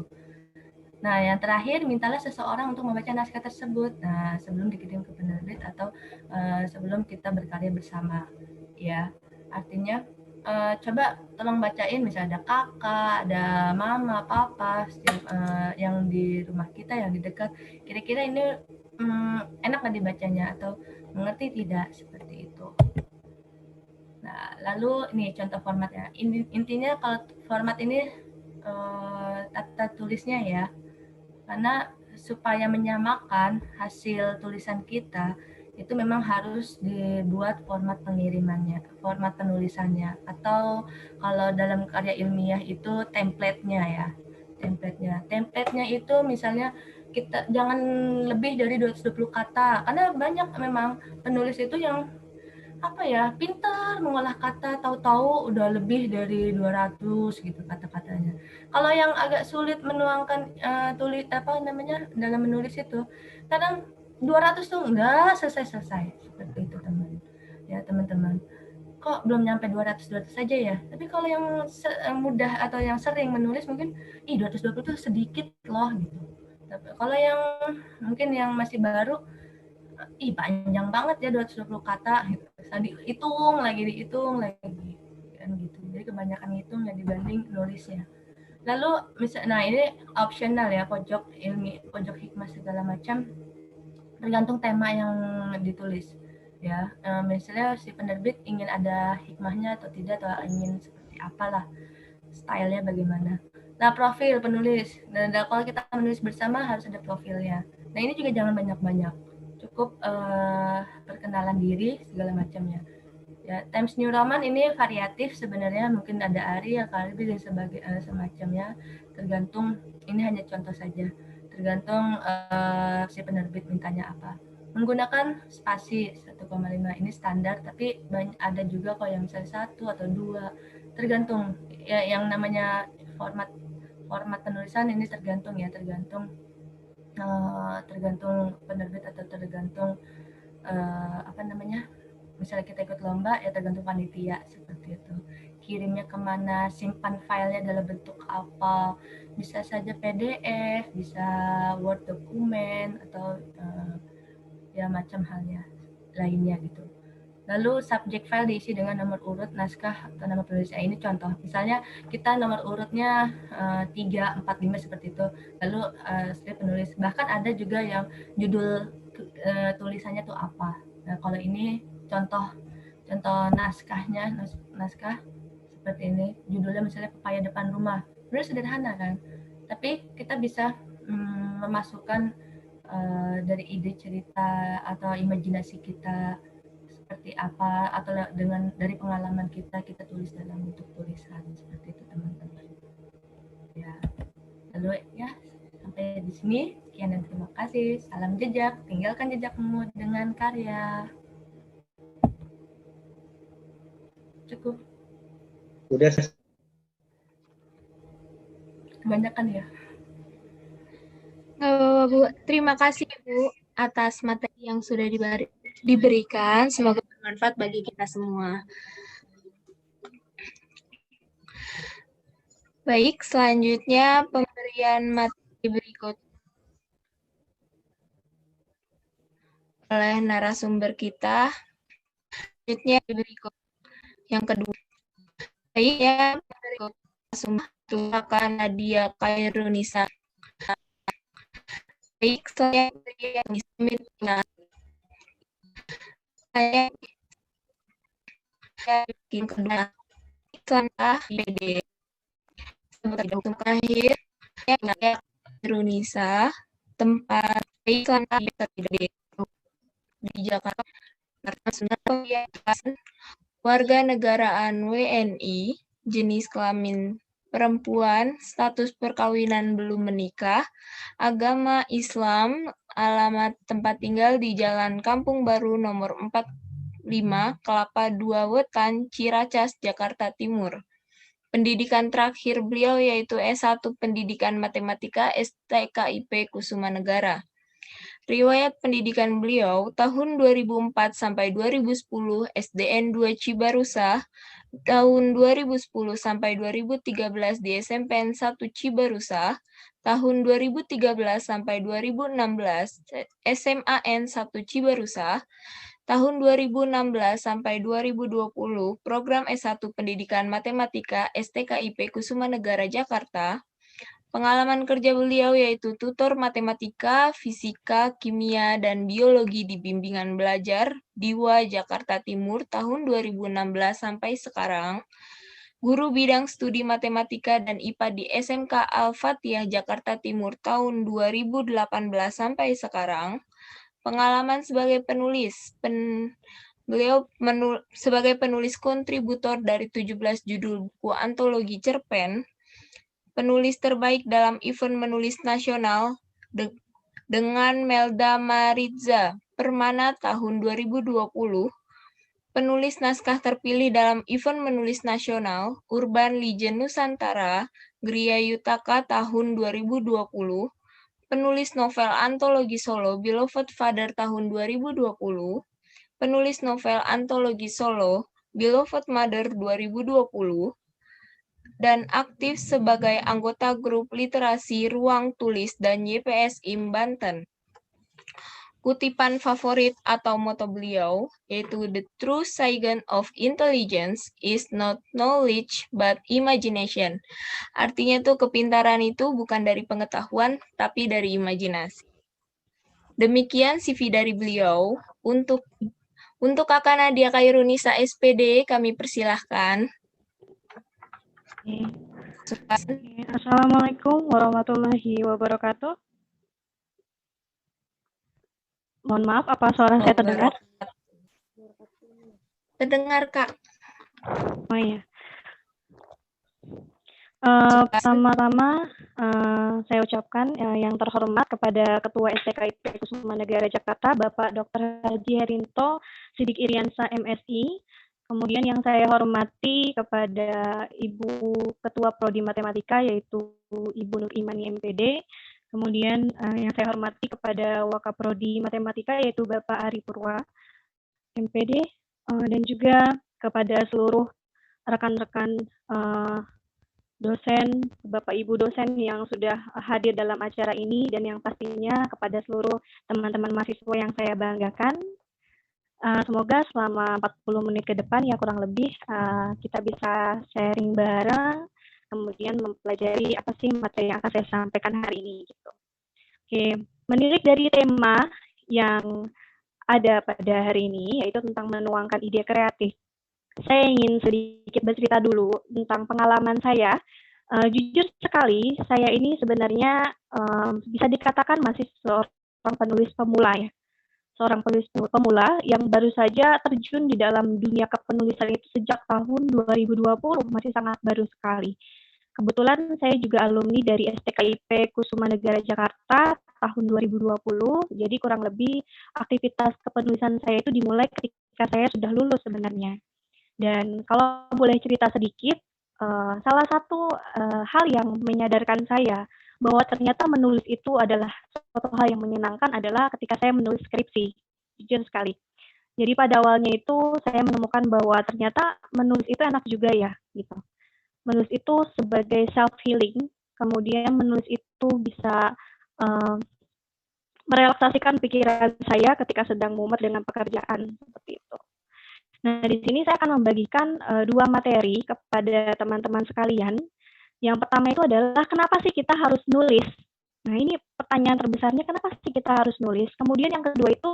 Nah, yang terakhir, mintalah seseorang untuk membaca naskah tersebut. Nah, sebelum dikirim ke penerbit atau sebelum kita berkarya bersama, ya. Artinya, coba tolong bacain, misalnya ada kakak, ada mama, papa, yang di rumah kita, yang di dekat. Kira-kira ini enak nggak dibacanya atau mengerti tidak, seperti itu. Nah, lalu ini contoh formatnya. Intinya kalau format ini tata tulisnya ya, karena supaya menyamakan hasil tulisan kita itu memang harus dibuat format pengirimannya, format penulisannya, atau kalau dalam karya ilmiah itu template-nya ya. Template-nya itu misalnya kita jangan lebih dari 220 kata, karena banyak memang penulis itu yang pintar mengolah kata, tahu-tahu udah lebih dari 200 gitu kata-katanya. Kalau yang agak sulit menuangkan dalam menulis itu, kadang 200 tuh enggak selesai-selesai. Seperti itu teman-teman. Kok belum nyampe 200 saja ya? Tapi kalau yang mudah atau yang sering menulis mungkin 220 tuh sedikit loh gitu. Tapi kalau yang mungkin yang masih baru, panjang banget ya 220 kata gitu. Dihitung lagi kan gitu. Jadi kebanyakan hitung ya dibanding nulisnya. Lalu ini optional ya, pojok hikmah segala macam tergantung tema yang ditulis ya. Misalnya si penerbit ingin ada hikmahnya atau tidak, atau ingin seperti apalah, stylenya bagaimana. Nah, profil penulis. Dan kalau kita menulis bersama harus ada profilnya. Nah, ini juga jangan banyak-banyak. Cukup perkenalan diri segala macamnya. Ya, Times New Roman ini variatif sebenarnya, mungkin ada Ari, Kalbi dan semacamnya. Tergantung, ini hanya contoh saja. Tergantung si penerbit mintanya apa. Menggunakan spasi 1,5 ini standar, tapi ada juga kok yang misalnya 1 atau 2. Tergantung ya, yang namanya format penulisan ini tergantung penerbit atau tergantung misalnya kita ikut lomba ya tergantung panitia, seperti itu. Kirimnya kemana, simpan filenya dalam bentuk apa, bisa saja PDF, bisa Word dokumen, atau ya macam halnya lainnya gitu. Lalu subject file diisi dengan nomor urut naskah atau nama penulis. Ini contoh, misalnya kita nomor urutnya 3, 4, 5 seperti itu. Lalu setelah penulis, bahkan ada juga yang judul tulisannya tuh apa. Nah, kalau ini contoh naskah seperti ini, judulnya misalnya Pepaya Depan Rumah. Sebenarnya sederhana kan, tapi kita bisa memasukkan dari ide cerita atau imajinasi kita seperti apa, atau dari pengalaman kita tulis dalam bentuk tulisan, seperti itu teman-teman. Ya, lalu ya sampai di sini, sekian dan terima kasih. Salam jejak, tinggalkan jejakmu dengan karya. Cukup. Udah. Kebanyakan ya. Bu, terima kasih Bu atas materi yang sudah diberikan. Semoga bermanfaat bagi kita semua. Baik, selanjutnya pemberian materi berikut oleh narasumber kita. Selanjutnya berikut yang kedua. Baik, ya, berikut narasumber akan Nadia Kairunisa. Baik, saya bikin kedua setelah PD untuk akhir ya Indonesia tempat iklan di Jakarta warga negaraan WNI jenis kelamin perempuan, status perkawinan belum menikah, agama Islam, alamat tempat tinggal di Jalan Kampung Baru nomor 45, Kelapa 2 Wetan, Ciracas, Jakarta Timur. Pendidikan terakhir beliau yaitu S1 Pendidikan Matematika STKIP Kusuma Negara. Riwayat pendidikan beliau tahun 2004 sampai 2010 SDN 2 Cibarusah, tahun 2010 sampai 2013 di SMPN 1 Cibarusah, tahun 2013 sampai 2016 SMAN 1 Cibarusah, tahun 2016 sampai 2020 program S1 Pendidikan Matematika STKIP Kusuma Negara Jakarta. Pengalaman kerja beliau yaitu tutor matematika, fisika, kimia, dan biologi di bimbingan belajar Diwa Jakarta Timur tahun 2016 sampai sekarang, guru bidang studi matematika dan IPA di SMK Al-Fatihah Jakarta Timur tahun 2018 sampai sekarang, pengalaman sebagai penulis, beliau sebagai penulis kontributor dari 17 judul buku antologi cerpen, penulis terbaik dalam event menulis nasional dengan Melda Maritza Permana tahun 2020, penulis naskah terpilih dalam event menulis nasional Urban Legend Nusantara Gria Yutaka tahun 2020, penulis novel antologi solo Beloved Father tahun 2020, penulis novel antologi solo Beloved Mother 2020, dan aktif sebagai anggota grup literasi Ruang Tulis dan YPS IM Banten. Kutipan favorit atau moto beliau yaitu The true sign of intelligence is not knowledge but imagination. Artinya tuh kepintaran itu bukan dari pengetahuan tapi dari imajinasi. Demikian CV dari beliau. Untuk Kakak Nadia Khairunisa SPD kami persilahkan. Assalamualaikum warahmatullahi wabarakatuh. Mohon maaf, apa suara saya terdengar? Terdengar, Kak. Oh iya. Pertama-tama saya ucapkan yang terhormat kepada Ketua STKIP Kusuma Negara Jakarta, Bapak Dr. Haji Herinto Sidik Iriansa MSI. Kemudian yang saya hormati kepada Ibu Ketua Prodi Matematika yaitu Ibu Nur Imani MPD. Kemudian yang saya hormati kepada Wakaprodi Matematika yaitu Bapak Ari Purwa MPD, dan juga kepada seluruh rekan-rekan dosen, Bapak Ibu dosen yang sudah hadir dalam acara ini, dan yang pastinya kepada seluruh teman-teman mahasiswa yang saya banggakan. Semoga selama 40 menit ke depan ya kurang lebih kita bisa sharing bareng, kemudian mempelajari apa sih materi yang akan saya sampaikan hari ini gitu. Oke, menilik dari tema yang ada pada hari ini yaitu tentang menuangkan ide kreatif. Saya ingin sedikit bercerita dulu tentang pengalaman saya. Jujur sekali, saya ini sebenarnya bisa dikatakan masih seorang penulis pemula ya. Seorang penulis pemula yang baru saja terjun di dalam dunia kepenulisan itu sejak tahun 2020, masih sangat baru sekali. Kebetulan saya juga alumni dari STKIP Kusuma Negara Jakarta tahun 2020, jadi kurang lebih aktivitas kepenulisan saya itu dimulai ketika saya sudah lulus sebenarnya. Dan kalau boleh cerita sedikit, salah satu hal yang menyadarkan saya bahwa ternyata menulis itu adalah suatu hal yang menyenangkan adalah ketika saya menulis skripsi, jujur sekali. Jadi pada awalnya itu saya menemukan bahwa ternyata menulis itu enak juga ya, gitu. Menulis itu sebagai self-healing, kemudian menulis itu bisa merelaksasikan pikiran saya ketika sedang mumet dengan pekerjaan, seperti itu. Nah, di sini saya akan membagikan 2 materi kepada teman-teman sekalian. Yang pertama itu adalah kenapa sih kita harus nulis? Nah, ini pertanyaan terbesarnya, kenapa sih kita harus nulis? Kemudian yang kedua itu,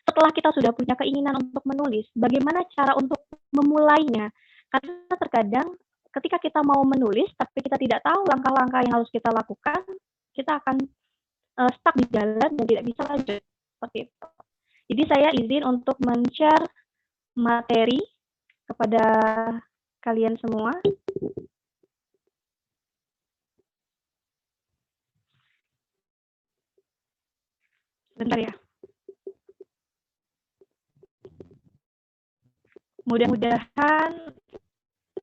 setelah kita sudah punya keinginan untuk menulis, bagaimana cara untuk memulainya? Karena terkadang ketika kita mau menulis, tapi kita tidak tahu langkah-langkah yang harus kita lakukan, kita akan stuck di jalan dan tidak bisa lanjut. Seperti itu. Jadi saya izin untuk men-share materi kepada kalian semua. Bentar ya. Mudah-mudahan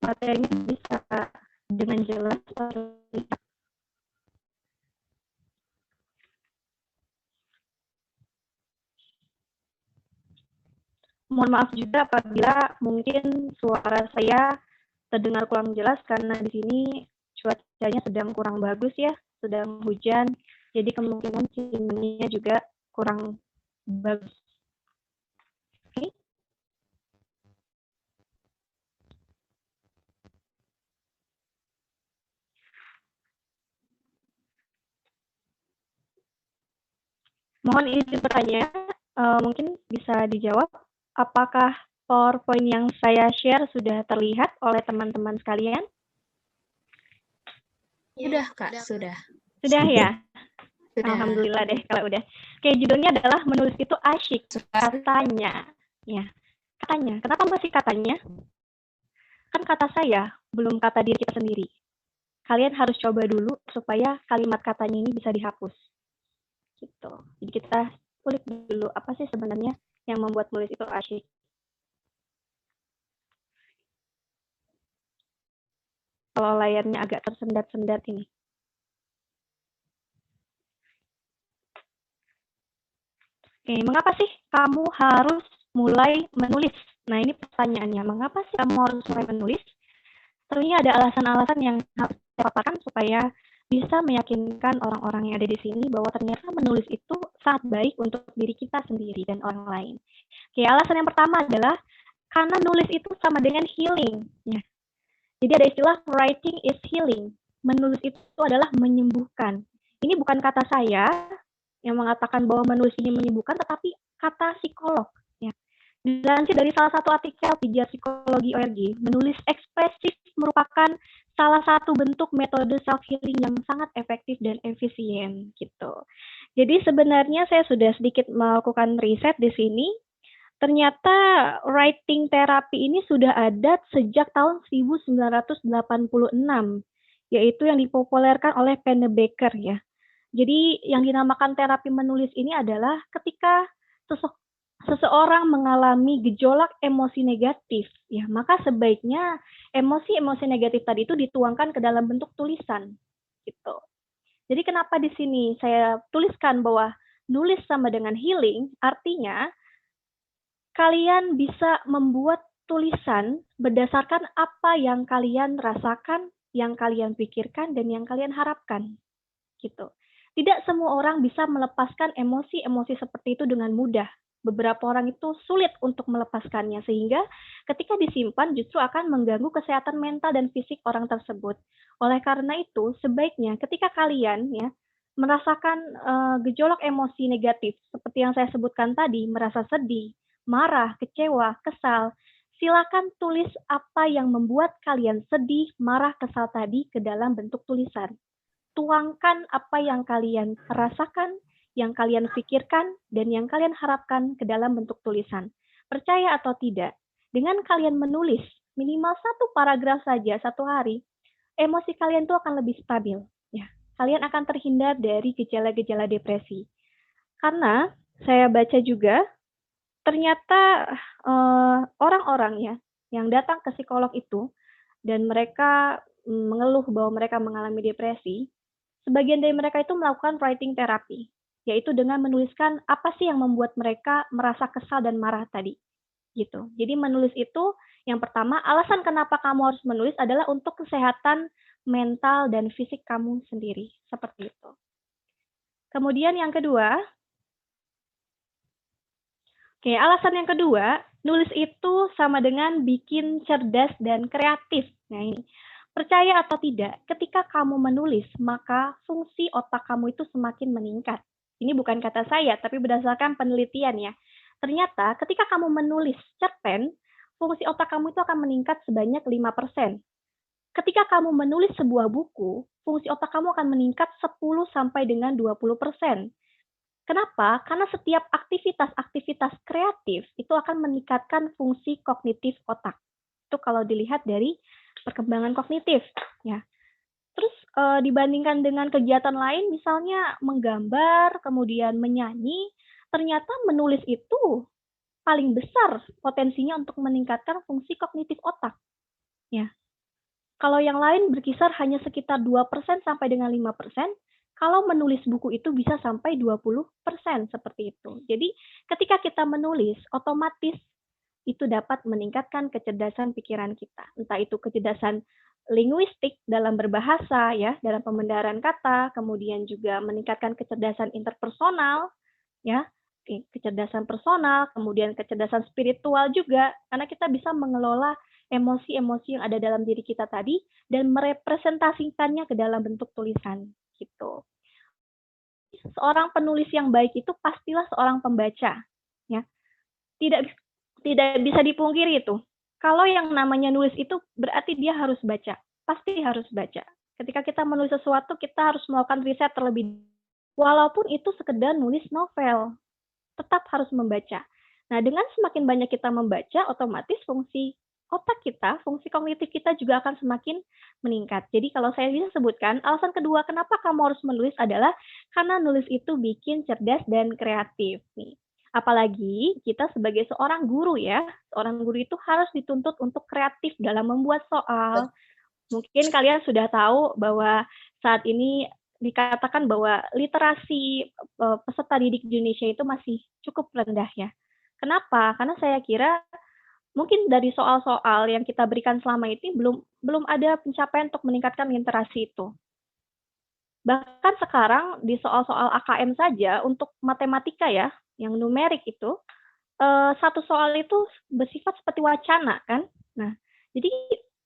materinya bisa dengan jelas terlihat. Mohon maaf juga apabila mungkin suara saya terdengar kurang jelas karena di sini cuacanya sedang kurang bagus ya, sedang hujan, jadi kemungkinan sinyalnya juga kurang bagus. Oke. Mohon izin bertanya, mungkin bisa dijawab, apakah PowerPoint yang saya share sudah terlihat oleh teman-teman sekalian? Sudah, Kak, sudah. Sudah ya? Sudah. Alhamdulillah deh kalau udah. Oke, judulnya adalah menulis itu asyik, katanya. Ya, katanya. Kenapa masih katanya? Kan kata saya, belum kata diri kita sendiri. Kalian harus coba dulu supaya kalimat katanya ini bisa dihapus. Gitu. Jadi kita kulik dulu apa sih sebenarnya yang membuat nulis itu asyik. Kalau layarnya agak tersendat-sendat ini. Oke, mengapa sih kamu harus mulai menulis? Nah, ini pertanyaannya. Mengapa sih kamu harus mulai menulis? Tentunya ada alasan-alasan yang harus saya paparkan supaya bisa meyakinkan orang-orang yang ada di sini bahwa ternyata menulis itu sangat baik untuk diri kita sendiri dan orang lain. Oke, alasan yang pertama adalah karena nulis itu sama dengan healing. Ya. Jadi ada istilah writing is healing. Menulis itu adalah menyembuhkan. Ini bukan kata saya yang mengatakan bahwa menulis ini menyembuhkan, tetapi kata psikolog. Ya. Dilansir dari salah satu artikel Pijat Psikologi ORG, menulis ekspresif merupakan salah satu bentuk metode self-healing yang sangat efektif dan efisien. Gitu. Jadi sebenarnya saya sudah sedikit melakukan riset di sini. Ternyata writing terapi ini sudah ada sejak tahun 1986, yaitu yang dipopulerkan oleh Pennebaker ya. Jadi yang dinamakan terapi menulis ini adalah ketika seseorang mengalami gejolak emosi negatif, ya maka sebaiknya emosi-emosi negatif tadi itu dituangkan ke dalam bentuk tulisan, gitu. Jadi kenapa di sini saya tuliskan bahwa nulis sama dengan healing, artinya kalian bisa membuat tulisan berdasarkan apa yang kalian rasakan, yang kalian pikirkan, dan yang kalian harapkan. Gitu. Tidak semua orang bisa melepaskan emosi-emosi seperti itu dengan mudah. Beberapa orang itu sulit untuk melepaskannya, sehingga ketika disimpan justru akan mengganggu kesehatan mental dan fisik orang tersebut. Oleh karena itu, sebaiknya ketika kalian ya merasakan gejolak emosi negatif, seperti yang saya sebutkan tadi, merasa sedih, marah, kecewa, kesal, silakan tulis apa yang membuat kalian sedih, marah, kesal tadi ke dalam bentuk tulisan. Tuangkan apa yang kalian rasakan, yang kalian pikirkan, dan yang kalian harapkan ke dalam bentuk tulisan. Percaya atau tidak, dengan kalian menulis minimal 1 paragraf saja satu hari, emosi kalian itu akan lebih stabil. Ya, kalian akan terhindar dari gejala-gejala depresi. Karena saya baca juga, ternyata orang-orang ya yang datang ke psikolog itu dan mereka mengeluh bahwa mereka mengalami depresi, sebagian dari mereka itu melakukan writing therapy, yaitu dengan menuliskan apa sih yang membuat mereka merasa kesal dan marah tadi. Gitu. Jadi menulis itu yang pertama, alasan kenapa kamu harus menulis adalah untuk kesehatan mental dan fisik kamu sendiri, seperti itu. Kemudian yang kedua, oke, alasan yang kedua, nulis itu sama dengan bikin cerdas dan kreatif. Nah ini, percaya atau tidak, ketika kamu menulis, maka fungsi otak kamu itu semakin meningkat. Ini bukan kata saya, tapi berdasarkan penelitian ya. Ternyata ketika kamu menulis cerpen, fungsi otak kamu itu akan meningkat sebanyak 5%. Ketika kamu menulis sebuah buku, fungsi otak kamu akan meningkat 10 sampai dengan 20%. Kenapa? Karena setiap aktivitas-aktivitas kreatif itu akan meningkatkan fungsi kognitif otak. Itu kalau dilihat dari perkembangan kognitif. Ya. Terus dibandingkan dengan kegiatan lain, misalnya menggambar, kemudian menyanyi, ternyata menulis itu paling besar potensinya untuk meningkatkan fungsi kognitif otak. Ya. Kalau yang lain berkisar hanya sekitar 2% sampai dengan 5%, kalau menulis buku itu bisa sampai 20% seperti itu. Jadi ketika kita menulis, otomatis itu dapat meningkatkan kecerdasan pikiran kita. Entah itu kecerdasan linguistik dalam berbahasa, ya, dalam pembendaharaan kata, kemudian juga meningkatkan kecerdasan interpersonal, ya, kecerdasan personal, kemudian kecerdasan spiritual juga, karena kita bisa mengelola emosi-emosi yang ada dalam diri kita tadi dan merepresentasikannya ke dalam bentuk tulisan gitu. Seorang penulis yang baik itu pastilah seorang pembaca, ya. Tidak bisa dipungkiri itu. Kalau yang namanya nulis itu berarti dia harus baca, pasti harus baca. Ketika kita menulis sesuatu, kita harus melakukan riset terlebih. Walaupun itu sekedar nulis novel, tetap harus membaca. Nah, dengan semakin banyak kita membaca, otomatis fungsi otak kita, fungsi kognitif kita juga akan semakin meningkat. Jadi kalau saya bisa sebutkan, alasan kedua kenapa kamu harus menulis adalah karena nulis itu bikin cerdas dan kreatif nih. Apalagi kita sebagai seorang guru ya, seorang guru itu harus dituntut untuk kreatif dalam membuat soal. Mungkin kalian sudah tahu bahwa saat ini dikatakan bahwa literasi peserta didik di Indonesia itu masih cukup rendah ya. Kenapa? Karena saya kira mungkin dari soal-soal yang kita berikan selama ini belum ada pencapaian untuk meningkatkan literasi itu. Bahkan sekarang di soal-soal AKM saja untuk matematika ya, yang numerik itu, satu soal itu bersifat seperti wacana kan. Nah, jadi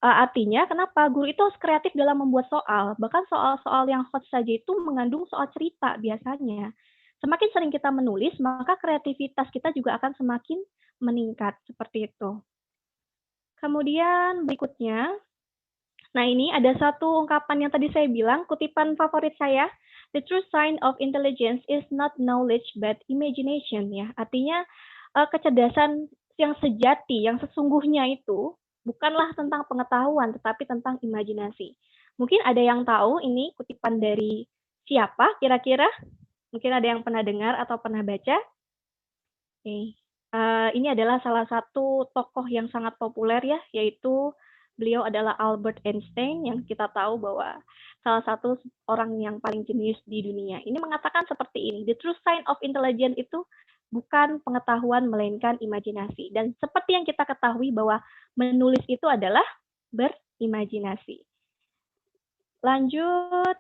artinya kenapa guru itu harus kreatif dalam membuat soal. Bahkan soal-soal yang hot saja itu mengandung soal cerita biasanya. Semakin sering kita menulis, maka kreativitas kita juga akan semakin meningkat seperti itu. Kemudian berikutnya, nah ini ada satu ungkapan yang tadi saya bilang, kutipan favorit saya, the true sign of intelligence is not knowledge but imagination ya. Artinya kecerdasan yang sejati, yang sesungguhnya itu bukanlah tentang pengetahuan, tetapi tentang imajinasi. Mungkin ada yang tahu ini kutipan dari siapa kira-kira? Mungkin ada yang pernah dengar atau pernah baca? Oke. Ini adalah salah satu tokoh yang sangat populer ya, yaitu beliau adalah Albert Einstein yang kita tahu bahwa salah satu orang yang paling jenius di dunia. Ini mengatakan seperti ini, the true sign of intelligence itu bukan pengetahuan melainkan imajinasi. Dan seperti yang kita ketahui bahwa menulis itu adalah berimajinasi. Lanjut.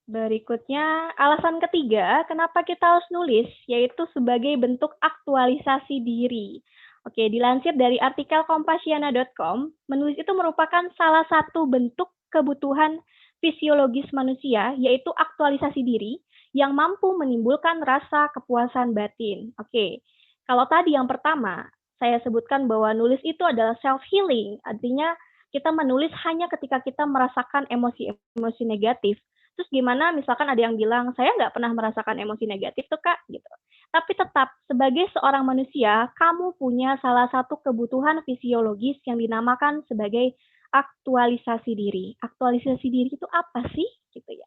Berikutnya, alasan ketiga, kenapa kita harus nulis, yaitu sebagai bentuk aktualisasi diri. Oke, dilansir dari artikel Kompasiana.com, menulis itu merupakan salah satu bentuk kebutuhan fisiologis manusia, yaitu aktualisasi diri, yang mampu menimbulkan rasa kepuasan batin. Oke, kalau tadi yang pertama, saya sebutkan bahwa nulis itu adalah self-healing, artinya kita menulis hanya ketika kita merasakan emosi-emosi negatif. Terus gimana misalkan ada yang bilang, saya nggak pernah merasakan emosi negatif tuh Kak, gitu. Tapi tetap, sebagai seorang manusia, kamu punya salah satu kebutuhan fisiologis yang dinamakan sebagai aktualisasi diri. Aktualisasi diri itu apa sih? Gitu ya.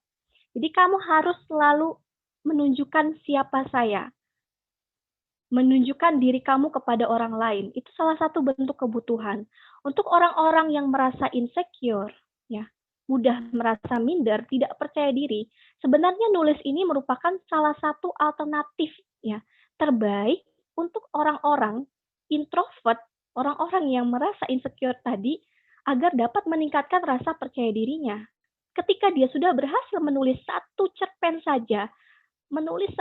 Jadi kamu harus selalu menunjukkan siapa saya. Menunjukkan diri kamu kepada orang lain. Itu salah satu bentuk kebutuhan. Untuk orang-orang yang merasa insecure, ya, mudah merasa minder, tidak percaya diri, sebenarnya nulis ini merupakan salah satu alternatif ya terbaik untuk orang-orang introvert, orang-orang yang merasa insecure tadi, agar dapat meningkatkan rasa percaya dirinya. Ketika dia sudah berhasil menulis satu cerpen saja, menulis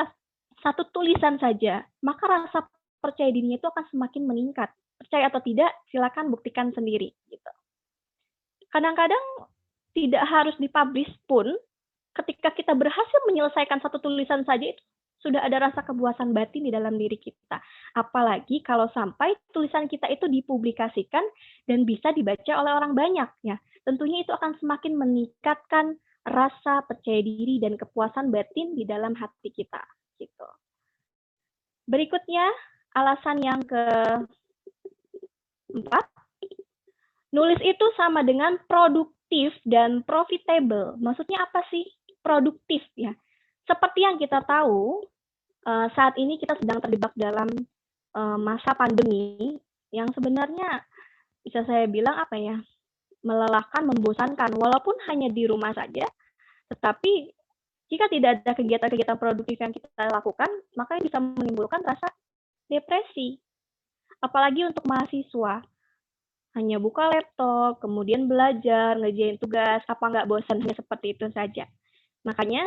satu tulisan saja, maka rasa percaya dirinya itu akan semakin meningkat. Percaya atau tidak, silakan buktikan sendiri. Gitu. Kadang-kadang tidak harus dipublish pun, ketika kita berhasil menyelesaikan satu tulisan saja, itu sudah ada rasa kepuasan batin di dalam diri kita. Apalagi kalau sampai tulisan kita itu dipublikasikan dan bisa dibaca oleh orang banyak. Ya, tentunya itu akan semakin meningkatkan rasa percaya diri dan kepuasan batin di dalam hati kita. Gitu. Berikutnya, alasan yang keempat, nulis itu sama dengan produktif dan profitable. Maksudnya apa sih produktif ya? Seperti yang kita tahu, saat ini kita sedang terjebak dalam masa pandemi yang sebenarnya bisa saya bilang apa ya, melelahkan, membosankan, walaupun hanya di rumah saja, tetapi jika tidak ada kegiatan-kegiatan produktif yang kita lakukan, maka bisa menimbulkan rasa depresi. Apalagi untuk mahasiswa, hanya buka laptop, kemudian belajar, ngerjain tugas, apa nggak bosan, hanya seperti itu saja. Makanya,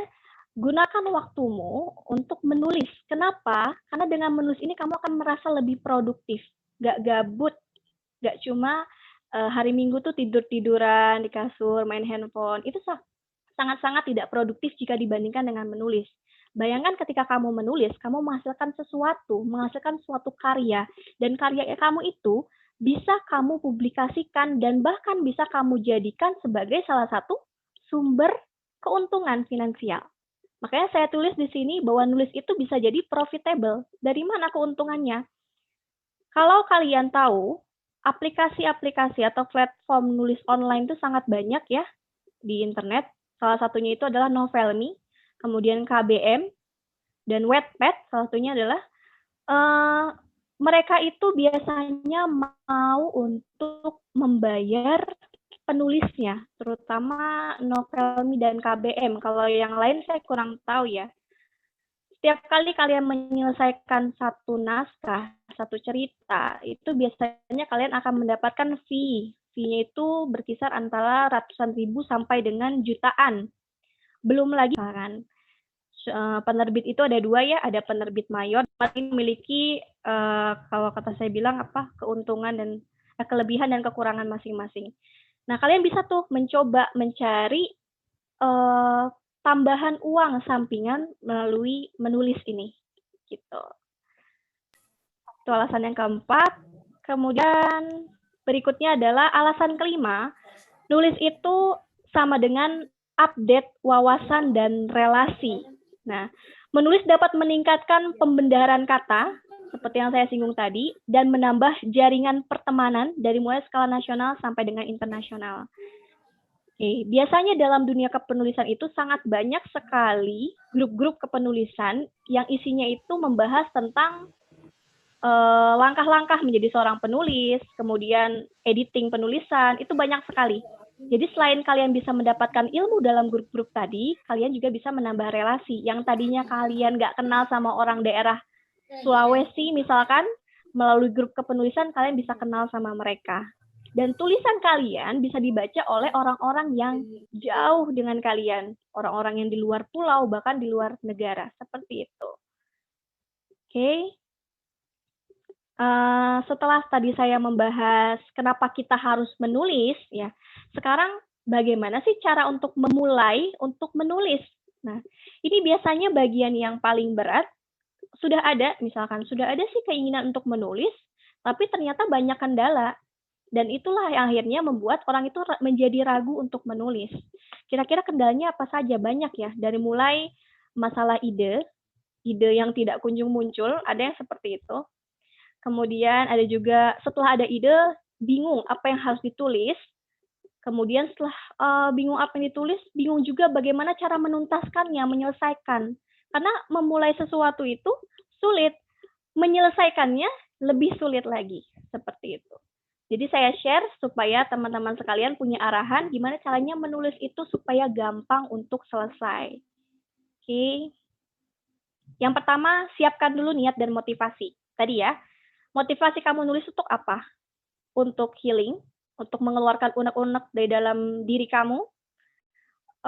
gunakan waktumu untuk menulis. Kenapa? Karena dengan menulis ini kamu akan merasa lebih produktif, nggak gabut, nggak cuma hari Minggu tuh tidur-tiduran di kasur, main handphone. Itu sangat-sangat tidak produktif jika dibandingkan dengan menulis. Bayangkan ketika kamu menulis, kamu menghasilkan sesuatu, menghasilkan suatu karya, dan karya kamu itu bisa kamu publikasikan dan bahkan bisa kamu jadikan sebagai salah satu sumber keuntungan finansial. Makanya saya tulis di sini bahwa nulis itu bisa jadi profitable. Dari mana keuntungannya? Kalau kalian tahu, aplikasi-aplikasi atau platform nulis online itu sangat banyak ya di internet. Salah satunya itu adalah Novelmy, kemudian KBM, dan Wattpad. Salah satunya adalah mereka itu biasanya mau untuk membayar penulisnya, terutama Novelmy dan KBM. Kalau yang lain saya kurang tahu ya. Setiap kali kalian menyelesaikan satu naskah, satu cerita, itu biasanya kalian akan mendapatkan fee. Fee-nya itu berkisar antara ratusan ribu sampai dengan jutaan. Belum lagi kan, penerbit itu ada dua ya, ada penerbit mayor, yang memiliki kalau kata saya bilang keuntungan dan kelebihan dan kekurangan masing-masing. Nah, kalian bisa tuh mencoba mencari tambahan uang sampingan melalui menulis ini, gitu. Itu alasan yang keempat. Kemudian berikutnya adalah alasan kelima, nulis itu sama dengan update wawasan dan relasi. Nah, menulis dapat meningkatkan pembendaharaan kata, seperti yang saya singgung tadi, dan menambah jaringan pertemanan dari mulai skala nasional sampai dengan internasional. Biasanya dalam dunia kepenulisan itu sangat banyak sekali grup-grup kepenulisan yang isinya itu membahas tentang langkah-langkah menjadi seorang penulis, kemudian editing penulisan, itu banyak sekali. Jadi selain kalian bisa mendapatkan ilmu dalam grup-grup tadi, kalian juga bisa menambah relasi. Yang tadinya kalian nggak kenal sama orang daerah Sulawesi misalkan, melalui grup kepenulisan kalian bisa kenal sama mereka. Dan tulisan kalian bisa dibaca oleh orang-orang yang jauh dengan kalian. Orang-orang yang di luar pulau, bahkan di luar negara. Seperti itu. Oke. Setelah tadi saya membahas kenapa kita harus menulis, ya. Sekarang bagaimana sih cara untuk memulai untuk menulis? Nah, ini biasanya bagian yang paling berat. Sudah ada sih keinginan untuk menulis, tapi ternyata banyak kendala. Dan itulah yang akhirnya membuat orang itu menjadi ragu untuk menulis. Kira-kira kendalanya apa saja? Banyak ya, dari mulai masalah ide yang tidak kunjung muncul, ada yang seperti itu. Kemudian ada juga setelah ada ide, bingung apa yang harus ditulis. Kemudian setelah bingung apa yang ditulis, bingung juga bagaimana cara menuntaskannya, menyelesaikan. Karena memulai sesuatu itu sulit, menyelesaikannya lebih sulit lagi, seperti itu. Jadi saya share supaya teman-teman sekalian punya arahan gimana caranya menulis itu supaya gampang untuk selesai. Oke. Yang pertama, siapkan dulu niat dan motivasi. Tadi ya, motivasi kamu nulis untuk apa? Untuk healing, untuk mengeluarkan unek-unek dari dalam diri kamu,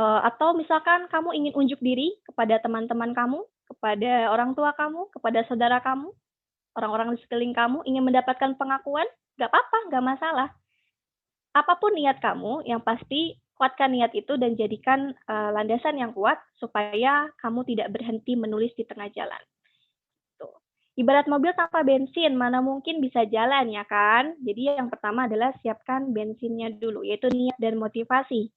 atau misalkan kamu ingin unjuk diri kepada teman-teman kamu, kepada orang tua kamu, kepada saudara kamu, orang-orang di sekeliling kamu, ingin mendapatkan pengakuan, nggak apa-apa, nggak masalah. Apapun niat kamu, yang pasti kuatkan niat itu dan jadikan landasan yang kuat supaya kamu tidak berhenti menulis di tengah jalan. Tuh. Ibarat mobil tanpa bensin, mana mungkin bisa jalan ya kan? Jadi yang pertama adalah siapkan bensinnya dulu, yaitu niat dan motivasi.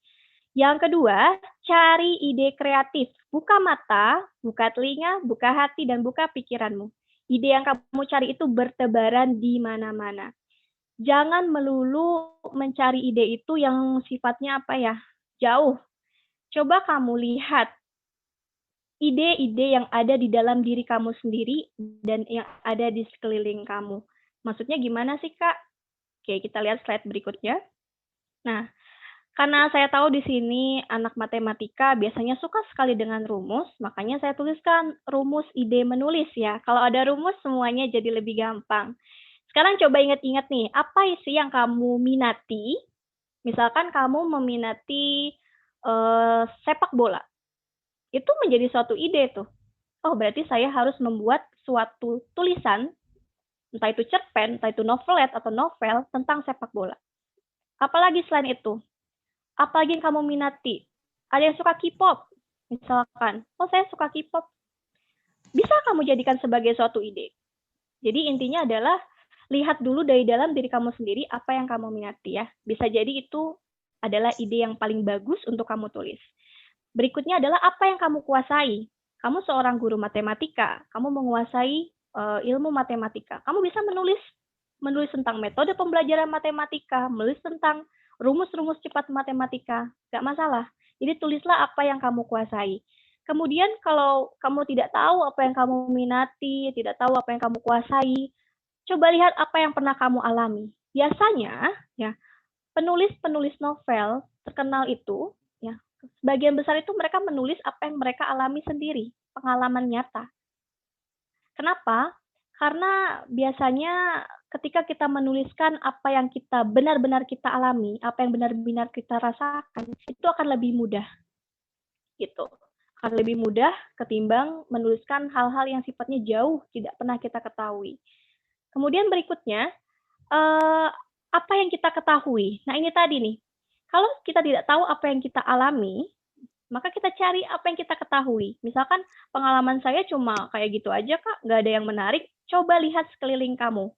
Yang kedua, cari ide kreatif. Buka mata, buka telinga, buka hati, dan buka pikiranmu. Ide yang kamu cari itu bertebaran di mana-mana. Jangan melulu mencari ide itu yang sifatnya jauh. Coba kamu lihat ide-ide yang ada di dalam diri kamu sendiri dan yang ada di sekeliling kamu. Maksudnya gimana sih, Kak? Oke, kita lihat slide berikutnya. Nah, karena saya tahu di sini anak matematika biasanya suka sekali dengan rumus, makanya saya tuliskan rumus ide menulis ya. Kalau ada rumus semuanya jadi lebih gampang. Sekarang coba ingat-ingat nih, apa sih yang kamu minati? Misalkan kamu meminati sepak bola. Itu menjadi suatu ide tuh. Oh, berarti saya harus membuat suatu tulisan, entah itu cerpen, entah itu novelet atau novel tentang sepak bola. Apalagi selain itu? Apalagi yang kamu minati? Ada yang suka K-pop, misalkan. Oh, saya suka K-pop. Bisa kamu jadikan sebagai suatu ide. Jadi intinya adalah lihat dulu dari dalam diri kamu sendiri apa yang kamu minati ya. Bisa jadi itu adalah ide yang paling bagus untuk kamu tulis. Berikutnya adalah apa yang kamu kuasai. Kamu seorang guru matematika, kamu menguasai ilmu matematika. Kamu bisa menulis tentang metode pembelajaran matematika, menulis tentang rumus-rumus cepat matematika, nggak masalah. Jadi tulislah apa yang kamu kuasai. Kemudian kalau kamu tidak tahu apa yang kamu minati, tidak tahu apa yang kamu kuasai, coba lihat apa yang pernah kamu alami. Biasanya, ya, penulis-penulis novel terkenal itu, ya, sebagian besar itu mereka menulis apa yang mereka alami sendiri, pengalaman nyata. Kenapa? Karena biasanya ketika kita menuliskan apa yang kita benar-benar kita alami, apa yang benar-benar kita rasakan, itu akan lebih mudah. Gitu. Akan lebih mudah ketimbang menuliskan hal-hal yang sifatnya jauh, tidak pernah kita ketahui. Kemudian berikutnya, apa yang kita ketahui? Nah, ini tadi nih. Kalau kita tidak tahu apa yang kita alami, maka kita cari apa yang kita ketahui. Misalkan pengalaman saya cuma kayak gitu aja, Kak, nggak ada yang menarik. Coba lihat sekeliling kamu.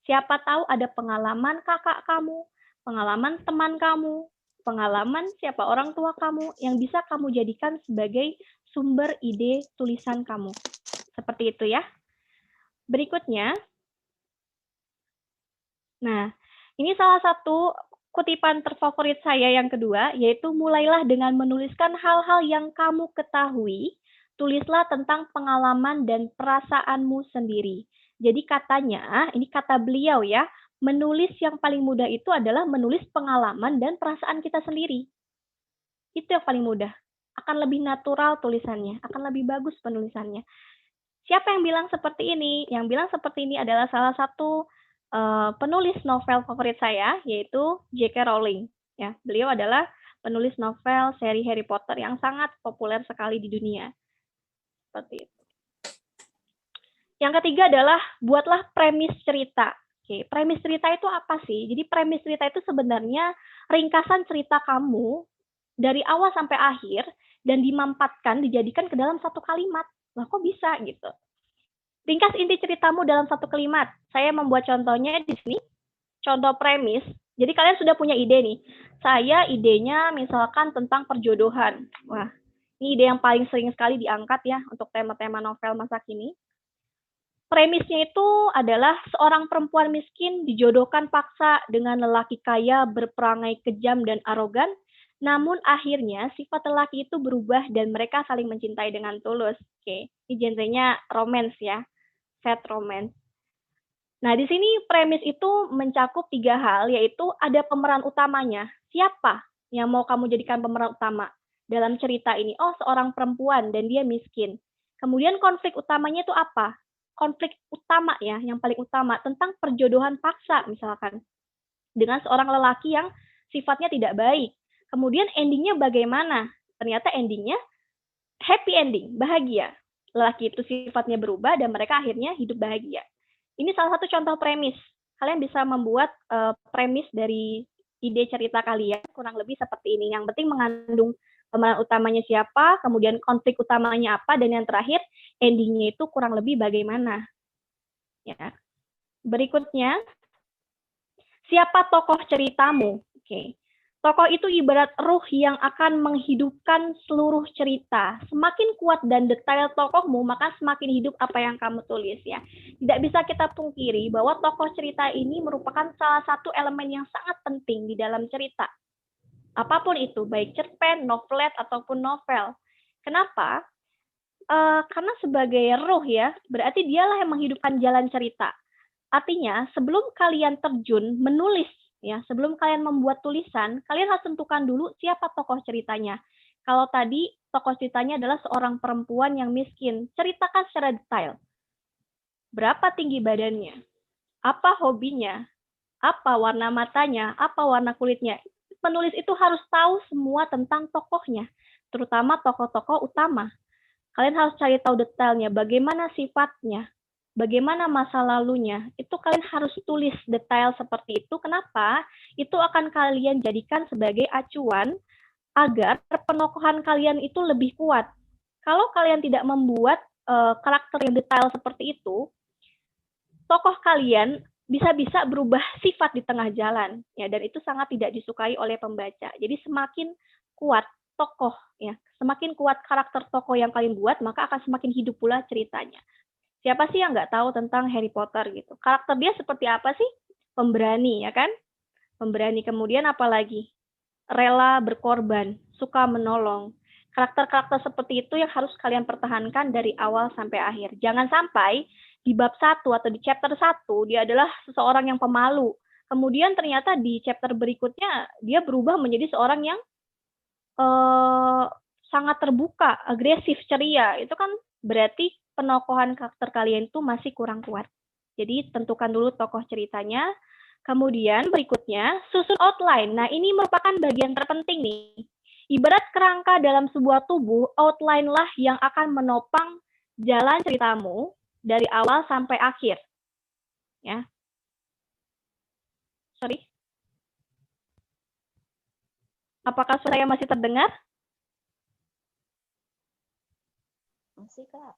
Siapa tahu ada pengalaman kakak kamu, pengalaman teman kamu, pengalaman siapa orang tua kamu yang bisa kamu jadikan sebagai sumber ide tulisan kamu. Seperti itu ya. Berikutnya, nah, ini salah satu kutipan terfavorit saya yang kedua, yaitu mulailah dengan menuliskan hal-hal yang kamu ketahui, tulislah tentang pengalaman dan perasaanmu sendiri. Jadi katanya, ini kata beliau ya, menulis yang paling mudah itu adalah menulis pengalaman dan perasaan kita sendiri. Itu yang paling mudah. Akan lebih natural tulisannya, akan lebih bagus penulisannya. Siapa yang bilang seperti ini? Yang bilang seperti ini adalah salah satu penulis novel favorit saya, yaitu J.K. Rowling. Ya, beliau adalah penulis novel seri Harry Potter yang sangat populer sekali di dunia. Seperti itu. Yang ketiga adalah buatlah premis cerita. Oke, premis cerita itu apa sih? Jadi premis cerita itu sebenarnya ringkasan cerita kamu dari awal sampai akhir dan dimampatkan, dijadikan ke dalam satu kalimat. Lah kok bisa gitu? Ringkas inti ceritamu dalam satu kalimat. Saya membuat contohnya di sini. Contoh premis. Jadi kalian sudah punya ide nih. Saya idenya misalkan tentang perjodohan. Wah, ini ide yang paling sering sekali diangkat ya untuk tema-tema novel masa kini. Premisnya itu adalah seorang perempuan miskin dijodohkan paksa dengan lelaki kaya berperangai kejam dan arogan. Namun akhirnya sifat lelaki itu berubah dan mereka saling mencintai dengan tulus. Oke, ini genrenya romance ya. Sad romance. Nah, di sini premis itu mencakup 3 hal, yaitu ada pemeran utamanya. Siapa yang mau kamu jadikan pemeran utama dalam cerita ini? Oh, seorang perempuan dan dia miskin. Kemudian konflik utamanya itu apa? Konflik utama ya, yang paling utama tentang perjodohan paksa misalkan. Dengan seorang lelaki yang sifatnya tidak baik. Kemudian endingnya bagaimana? Ternyata endingnya happy ending, bahagia. Lelaki itu sifatnya berubah dan mereka akhirnya hidup bahagia. Ini salah satu contoh premis. Kalian bisa membuat premis dari ide cerita kalian kurang lebih seperti ini. Yang penting mengandung pemeran utamanya siapa, kemudian konflik utamanya apa, dan yang terakhir endingnya itu kurang lebih bagaimana. Ya. Berikutnya, siapa tokoh ceritamu? Oke. Tokoh itu ibarat ruh yang akan menghidupkan seluruh cerita. Semakin kuat dan detail tokohmu, maka semakin hidup apa yang kamu tulis ya. Tidak bisa kita pungkiri bahwa tokoh cerita ini merupakan salah satu elemen yang sangat penting di dalam cerita. Apapun itu, baik cerpen, novelet, ataupun novel. Kenapa? karena sebagai ruh ya, berarti dialah yang menghidupkan jalan cerita. Artinya, sebelum kalian terjun menulis, ya, sebelum kalian membuat tulisan, kalian harus tentukan dulu siapa tokoh ceritanya. Kalau tadi tokoh ceritanya adalah seorang perempuan yang miskin, ceritakan secara detail. Berapa tinggi badannya? Apa hobinya? Apa warna matanya? Apa warna kulitnya? Penulis itu harus tahu semua tentang tokohnya, terutama tokoh-tokoh utama. Kalian harus cari tahu detailnya, bagaimana sifatnya, bagaimana masa lalunya. Itu kalian harus tulis detail seperti itu. Kenapa? Itu akan kalian jadikan sebagai acuan agar penokohan kalian itu lebih kuat. Kalau kalian tidak membuat karakter yang detail seperti itu, tokoh kalian bisa-bisa berubah sifat di tengah jalan, ya, dan itu sangat tidak disukai oleh pembaca. Jadi semakin kuat tokoh, ya, semakin kuat karakter tokoh yang kalian buat, maka akan semakin hidup pula ceritanya. Siapa sih yang nggak tahu tentang Harry Potter gitu? Karakter dia seperti apa sih? Pemberani, ya kan? Pemberani, kemudian apalagi? Rela berkorban, suka menolong. Karakter-karakter seperti itu yang harus kalian pertahankan dari awal sampai akhir. Jangan sampai di bab 1 atau di chapter 1 dia adalah seseorang yang pemalu. Kemudian ternyata di chapter berikutnya dia berubah menjadi seorang yang sangat terbuka, agresif, ceria. Itu kan berarti penokohan karakter kalian itu masih kurang kuat. Jadi tentukan dulu tokoh ceritanya. Kemudian berikutnya susun outline. Nah, ini merupakan bagian terpenting nih. Ibarat kerangka dalam sebuah tubuh, outline lah yang akan menopang jalan ceritamu dari awal sampai akhir. Ya. Sorry. Apakah suara saya masih terdengar? Masih, Kak.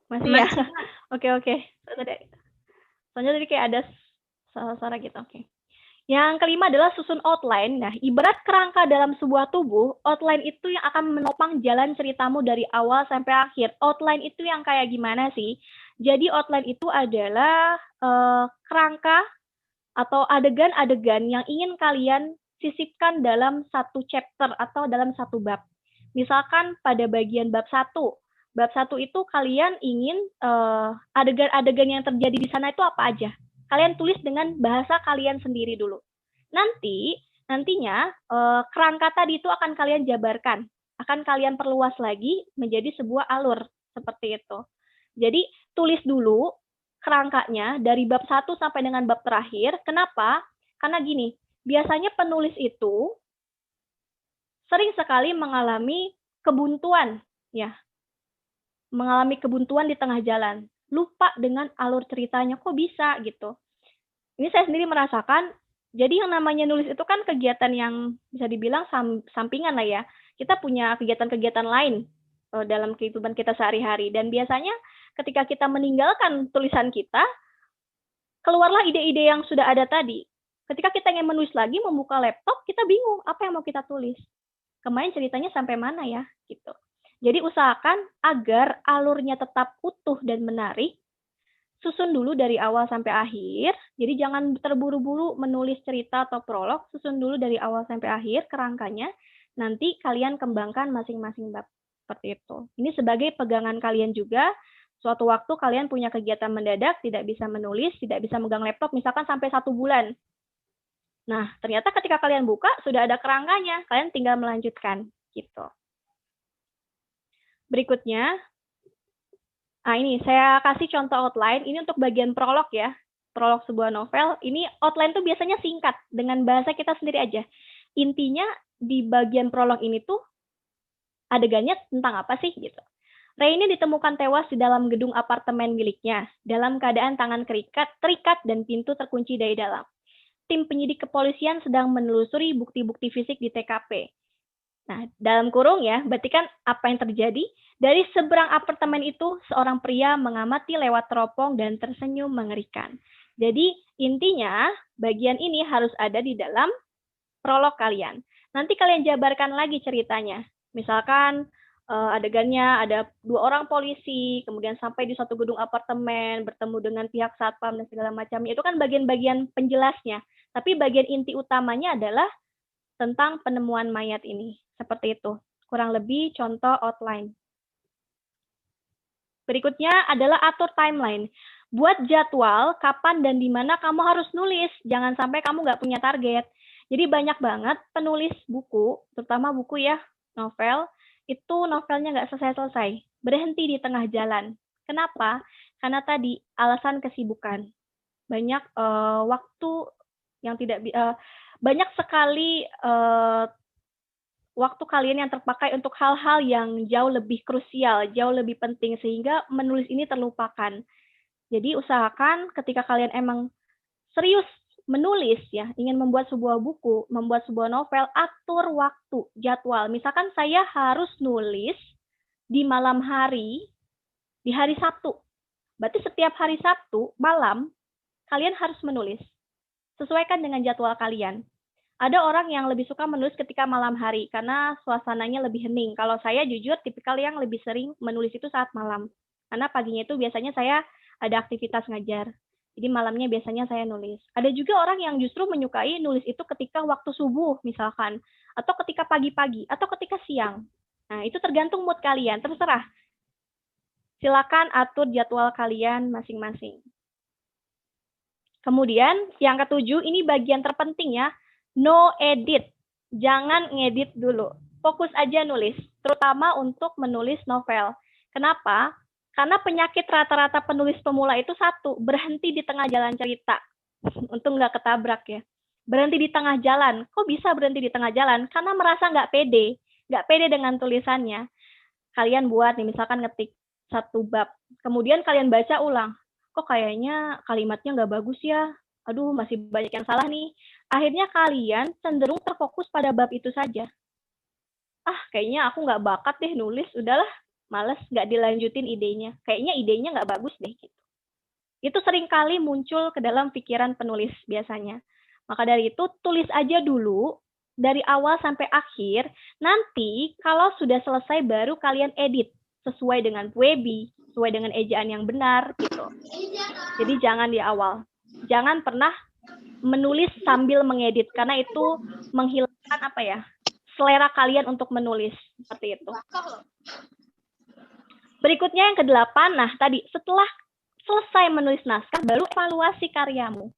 Masih ya? Oke. Soalnya tadi kayak ada suara gitu. Oke. Yang kelima adalah susun outline. Nah, ibarat kerangka dalam sebuah tubuh, outline itu yang akan menopang jalan ceritamu dari awal sampai akhir. Outline itu yang kayak gimana sih? Jadi outline itu adalah kerangka atau adegan-adegan yang ingin kalian sisipkan dalam satu chapter atau dalam satu bab. Misalkan pada bagian bab 1. Bab 1 itu kalian ingin adegan-adegan yang terjadi di sana itu apa aja. Kalian tulis dengan bahasa kalian sendiri dulu. Nantinya kerangka tadi itu akan kalian jabarkan, akan kalian perluas lagi menjadi sebuah alur seperti itu. Jadi tulis dulu kerangkanya dari bab 1 sampai dengan bab terakhir. Kenapa? Karena gini, biasanya penulis itu sering sekali mengalami kebuntuan, ya. Mengalami kebuntuan di tengah jalan. Lupa dengan alur ceritanya, kok bisa gitu. Ini saya sendiri merasakan, jadi yang namanya nulis itu kan kegiatan yang bisa dibilang sampingan lah ya. Kita punya kegiatan-kegiatan lain dalam kehidupan kita sehari-hari. Dan biasanya ketika kita meninggalkan tulisan kita, keluarlah ide-ide yang sudah ada tadi. Ketika kita ingin menulis lagi, membuka laptop, kita bingung apa yang mau kita tulis. Kemarin ceritanya sampai mana ya? Gitu. Jadi usahakan agar alurnya tetap utuh dan menarik. Susun dulu dari awal sampai akhir. Jadi jangan terburu-buru menulis cerita atau prolog. Susun dulu dari awal sampai akhir kerangkanya. Nanti kalian kembangkan masing-masing bab. Seperti itu. Ini sebagai pegangan kalian juga. Suatu waktu kalian punya kegiatan mendadak, tidak bisa menulis, tidak bisa megang laptop, misalkan sampai 1 bulan. Nah, ternyata ketika kalian buka, sudah ada kerangkanya. Kalian tinggal melanjutkan. Gitu. Berikutnya, ini saya kasih contoh outline. Ini untuk bagian prolog ya. Prolog sebuah novel. Ini outline tuh biasanya singkat. Dengan bahasa kita sendiri aja. Intinya di bagian prolog ini tuh adegannya tentang apa sih gitu. Rainy ditemukan tewas di dalam gedung apartemen miliknya. Dalam keadaan tangan terikat dan pintu terkunci dari dalam. Tim penyidik kepolisian sedang menelusuri bukti-bukti fisik di TKP. Nah, dalam kurung ya, berarti kan apa yang terjadi? Dari seberang apartemen itu, seorang pria mengamati lewat teropong dan tersenyum mengerikan. Jadi, intinya, bagian ini harus ada di dalam prolog kalian. Nanti kalian jabarkan lagi ceritanya. Misalkan, adegannya ada 2 orang polisi, kemudian sampai di suatu gedung apartemen, bertemu dengan pihak satpam dan segala macamnya. Itu kan bagian-bagian penjelasnya. Tapi bagian inti utamanya adalah tentang penemuan mayat ini. Seperti itu. Kurang lebih contoh outline. Berikutnya adalah atur timeline. Buat jadwal kapan dan di mana kamu harus nulis. Jangan sampai kamu nggak punya target. Jadi banyak banget penulis buku, terutama buku ya, novel, itu novelnya nggak selesai-selesai. Berhenti di tengah jalan. Kenapa? Karena tadi alasan kesibukan. Banyak waktu yang tidak banyak sekali waktu kalian yang terpakai untuk hal-hal yang jauh lebih krusial, jauh lebih penting, sehingga menulis ini terlupakan. Jadi usahakan ketika kalian emang serius menulis ya, ingin membuat sebuah buku, membuat sebuah novel, atur waktu, jadwal. Misalkan saya harus nulis di malam hari, di hari Sabtu. Berarti setiap hari Sabtu malam, kalian harus menulis. Sesuaikan dengan jadwal kalian. Ada orang yang lebih suka menulis ketika malam hari karena suasananya lebih hening. Kalau saya jujur tipikal yang lebih sering menulis itu saat malam. Karena paginya itu biasanya saya ada aktivitas ngajar. Jadi malamnya biasanya saya nulis. Ada juga orang yang justru menyukai nulis itu ketika waktu subuh misalkan. Atau ketika pagi-pagi. Atau ketika siang. Nah itu tergantung mood kalian. Terserah. Silakan atur jadwal kalian masing-masing. Kemudian yang ketujuh, ini bagian terpenting ya. No edit. Jangan ngedit dulu. Fokus aja nulis. Terutama untuk menulis novel. Kenapa? Karena penyakit rata-rata penulis pemula itu satu, berhenti di tengah jalan cerita. Untung nggak ketabrak ya. Berhenti di tengah jalan. Kok bisa berhenti di tengah jalan? Karena merasa nggak pede. Nggak pede dengan tulisannya. Kalian buat nih, misalkan ngetik satu bab. Kemudian kalian baca ulang. Kok kayaknya kalimatnya nggak bagus ya? Aduh, masih banyak yang salah nih. Akhirnya kalian cenderung terfokus pada bab itu saja. Kayaknya aku nggak bakat deh nulis. Udahlah, males, nggak dilanjutin idenya. Kayaknya idenya nggak bagus deh. Gitu. Itu seringkali muncul ke dalam pikiran penulis biasanya. Maka dari itu, tulis aja dulu dari awal sampai akhir. Nanti kalau sudah selesai baru kalian edit sesuai dengan Webi, sesuai dengan ejaan yang benar gitu. Jadi jangan di awal. Jangan pernah menulis sambil mengedit karena itu menghilangkan selera kalian untuk menulis seperti itu. Berikutnya yang ke-8, nah tadi setelah selesai menulis naskah baru evaluasi karyamu.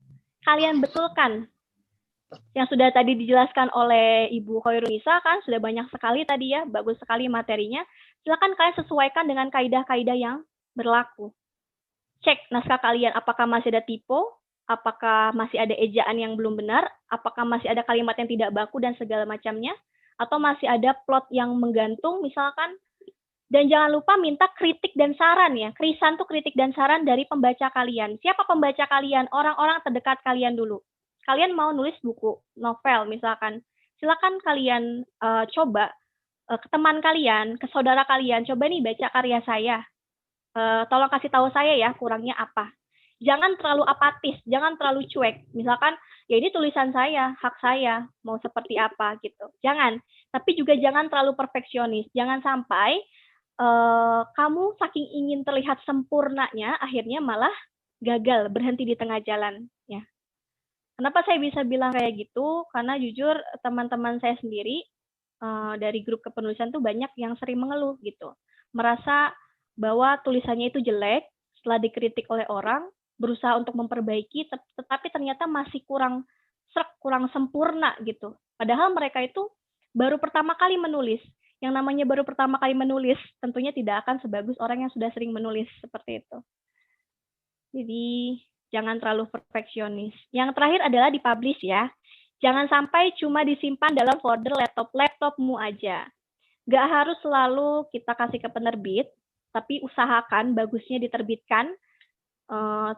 Kalian betulkan yang sudah tadi dijelaskan oleh Ibu Khairunisa kan sudah banyak sekali tadi ya, bagus sekali materinya. Silakan kalian sesuaikan dengan kaidah-kaidah yang berlaku. Cek naskah kalian apakah masih ada typo, apakah masih ada ejaan yang belum benar, apakah masih ada kalimat yang tidak baku dan segala macamnya, atau masih ada plot yang menggantung misalkan. Dan jangan lupa minta kritik dan saran ya. Krisan tuh kritik dan saran dari pembaca kalian. Siapa pembaca kalian? Orang-orang terdekat kalian dulu. Kalian mau nulis buku, novel misalkan. Silakan kalian coba ke teman kalian, ke saudara kalian. Coba nih baca karya saya. Tolong kasih tahu saya ya kurangnya apa. Jangan terlalu apatis, jangan terlalu cuek. Misalkan, ya ini tulisan saya, hak saya, mau seperti apa gitu. Jangan. Tapi juga jangan terlalu perfeksionis. Jangan sampai kamu saking ingin terlihat sempurnanya, akhirnya malah gagal, berhenti di tengah jalan. Ya. Kenapa saya bisa bilang kayak gitu? Karena jujur teman-teman saya sendiri dari grup kepenulisan tuh banyak yang sering mengeluh gitu. Merasa bahwa tulisannya itu jelek, setelah dikritik oleh orang, berusaha untuk memperbaiki, tetapi ternyata masih kurang sempurna gitu. Padahal mereka itu baru pertama kali menulis. Yang namanya baru pertama kali menulis, tentunya tidak akan sebagus orang yang sudah sering menulis seperti itu. Jadi, jangan terlalu perfeksionis. Yang terakhir adalah dipublish ya. Jangan sampai cuma disimpan dalam folder laptopmu aja. Nggak harus selalu kita kasih ke penerbit, tapi usahakan bagusnya diterbitkan.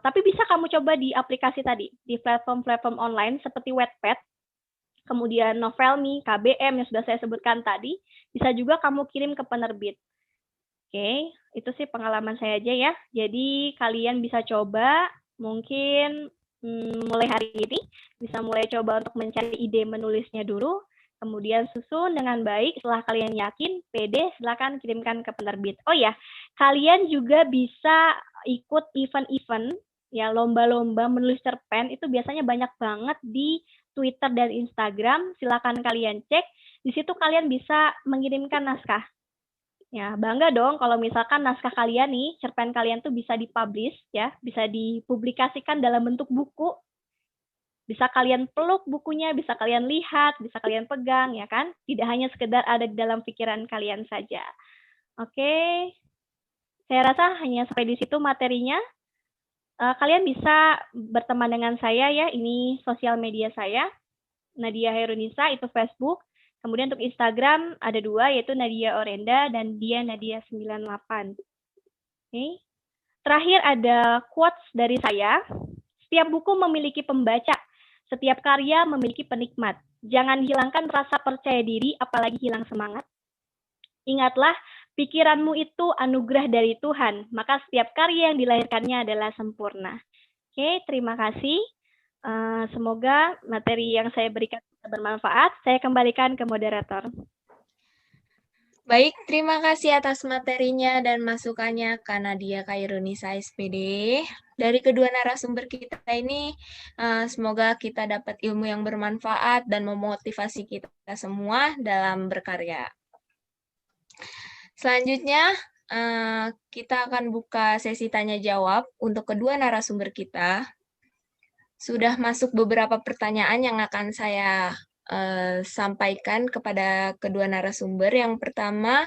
Tapi bisa kamu coba di aplikasi tadi, di platform-platform online seperti Wattpad, kemudian Novelme, KBM yang sudah saya sebutkan tadi, bisa juga kamu kirim ke penerbit. Oke, itu sih pengalaman saya aja ya. Jadi kalian bisa coba, mungkin mulai hari ini, bisa mulai coba untuk mencari ide menulisnya dulu, kemudian susun dengan baik, setelah kalian yakin, pede, silakan kirimkan ke penerbit. Oh ya, kalian juga bisa ikut event-event, ya lomba-lomba menulis cerpen, itu biasanya banyak banget di Twitter dan Instagram, silakan kalian cek. Di situ kalian bisa mengirimkan naskah. Ya, bangga dong kalau misalkan naskah kalian nih, cerpen kalian tuh bisa dipublish ya, bisa dipublikasikan dalam bentuk buku. Bisa kalian peluk bukunya, bisa kalian lihat, bisa kalian pegang ya kan? Tidak hanya sekedar ada di dalam pikiran kalian saja. Oke. Saya rasa hanya sampai di situ materinya. Kalian bisa berteman dengan saya ya, ini sosial media saya, Nadia Herunisa, itu Facebook. Kemudian untuk Instagram ada 2, yaitu Nadia Orenda dan dia Nadia 98. Oke. Terakhir ada quotes dari saya. Setiap buku memiliki pembaca, setiap karya memiliki penikmat. Jangan hilangkan rasa percaya diri, apalagi hilang semangat. Ingatlah, pikiranmu itu anugerah dari Tuhan, maka setiap karya yang dilahirkannya adalah sempurna. Oke, terima kasih. Semoga materi yang saya berikan bermanfaat. Saya kembalikan ke moderator. Baik, terima kasih atas materinya dan masukannya Kak Nadia Khairunisa SPD. Dari kedua narasumber kita ini, semoga kita dapat ilmu yang bermanfaat dan memotivasi kita semua dalam berkarya. Selanjutnya, kita akan buka sesi tanya-jawab untuk kedua narasumber kita. Sudah masuk beberapa pertanyaan yang akan saya sampaikan kepada kedua narasumber. Yang pertama,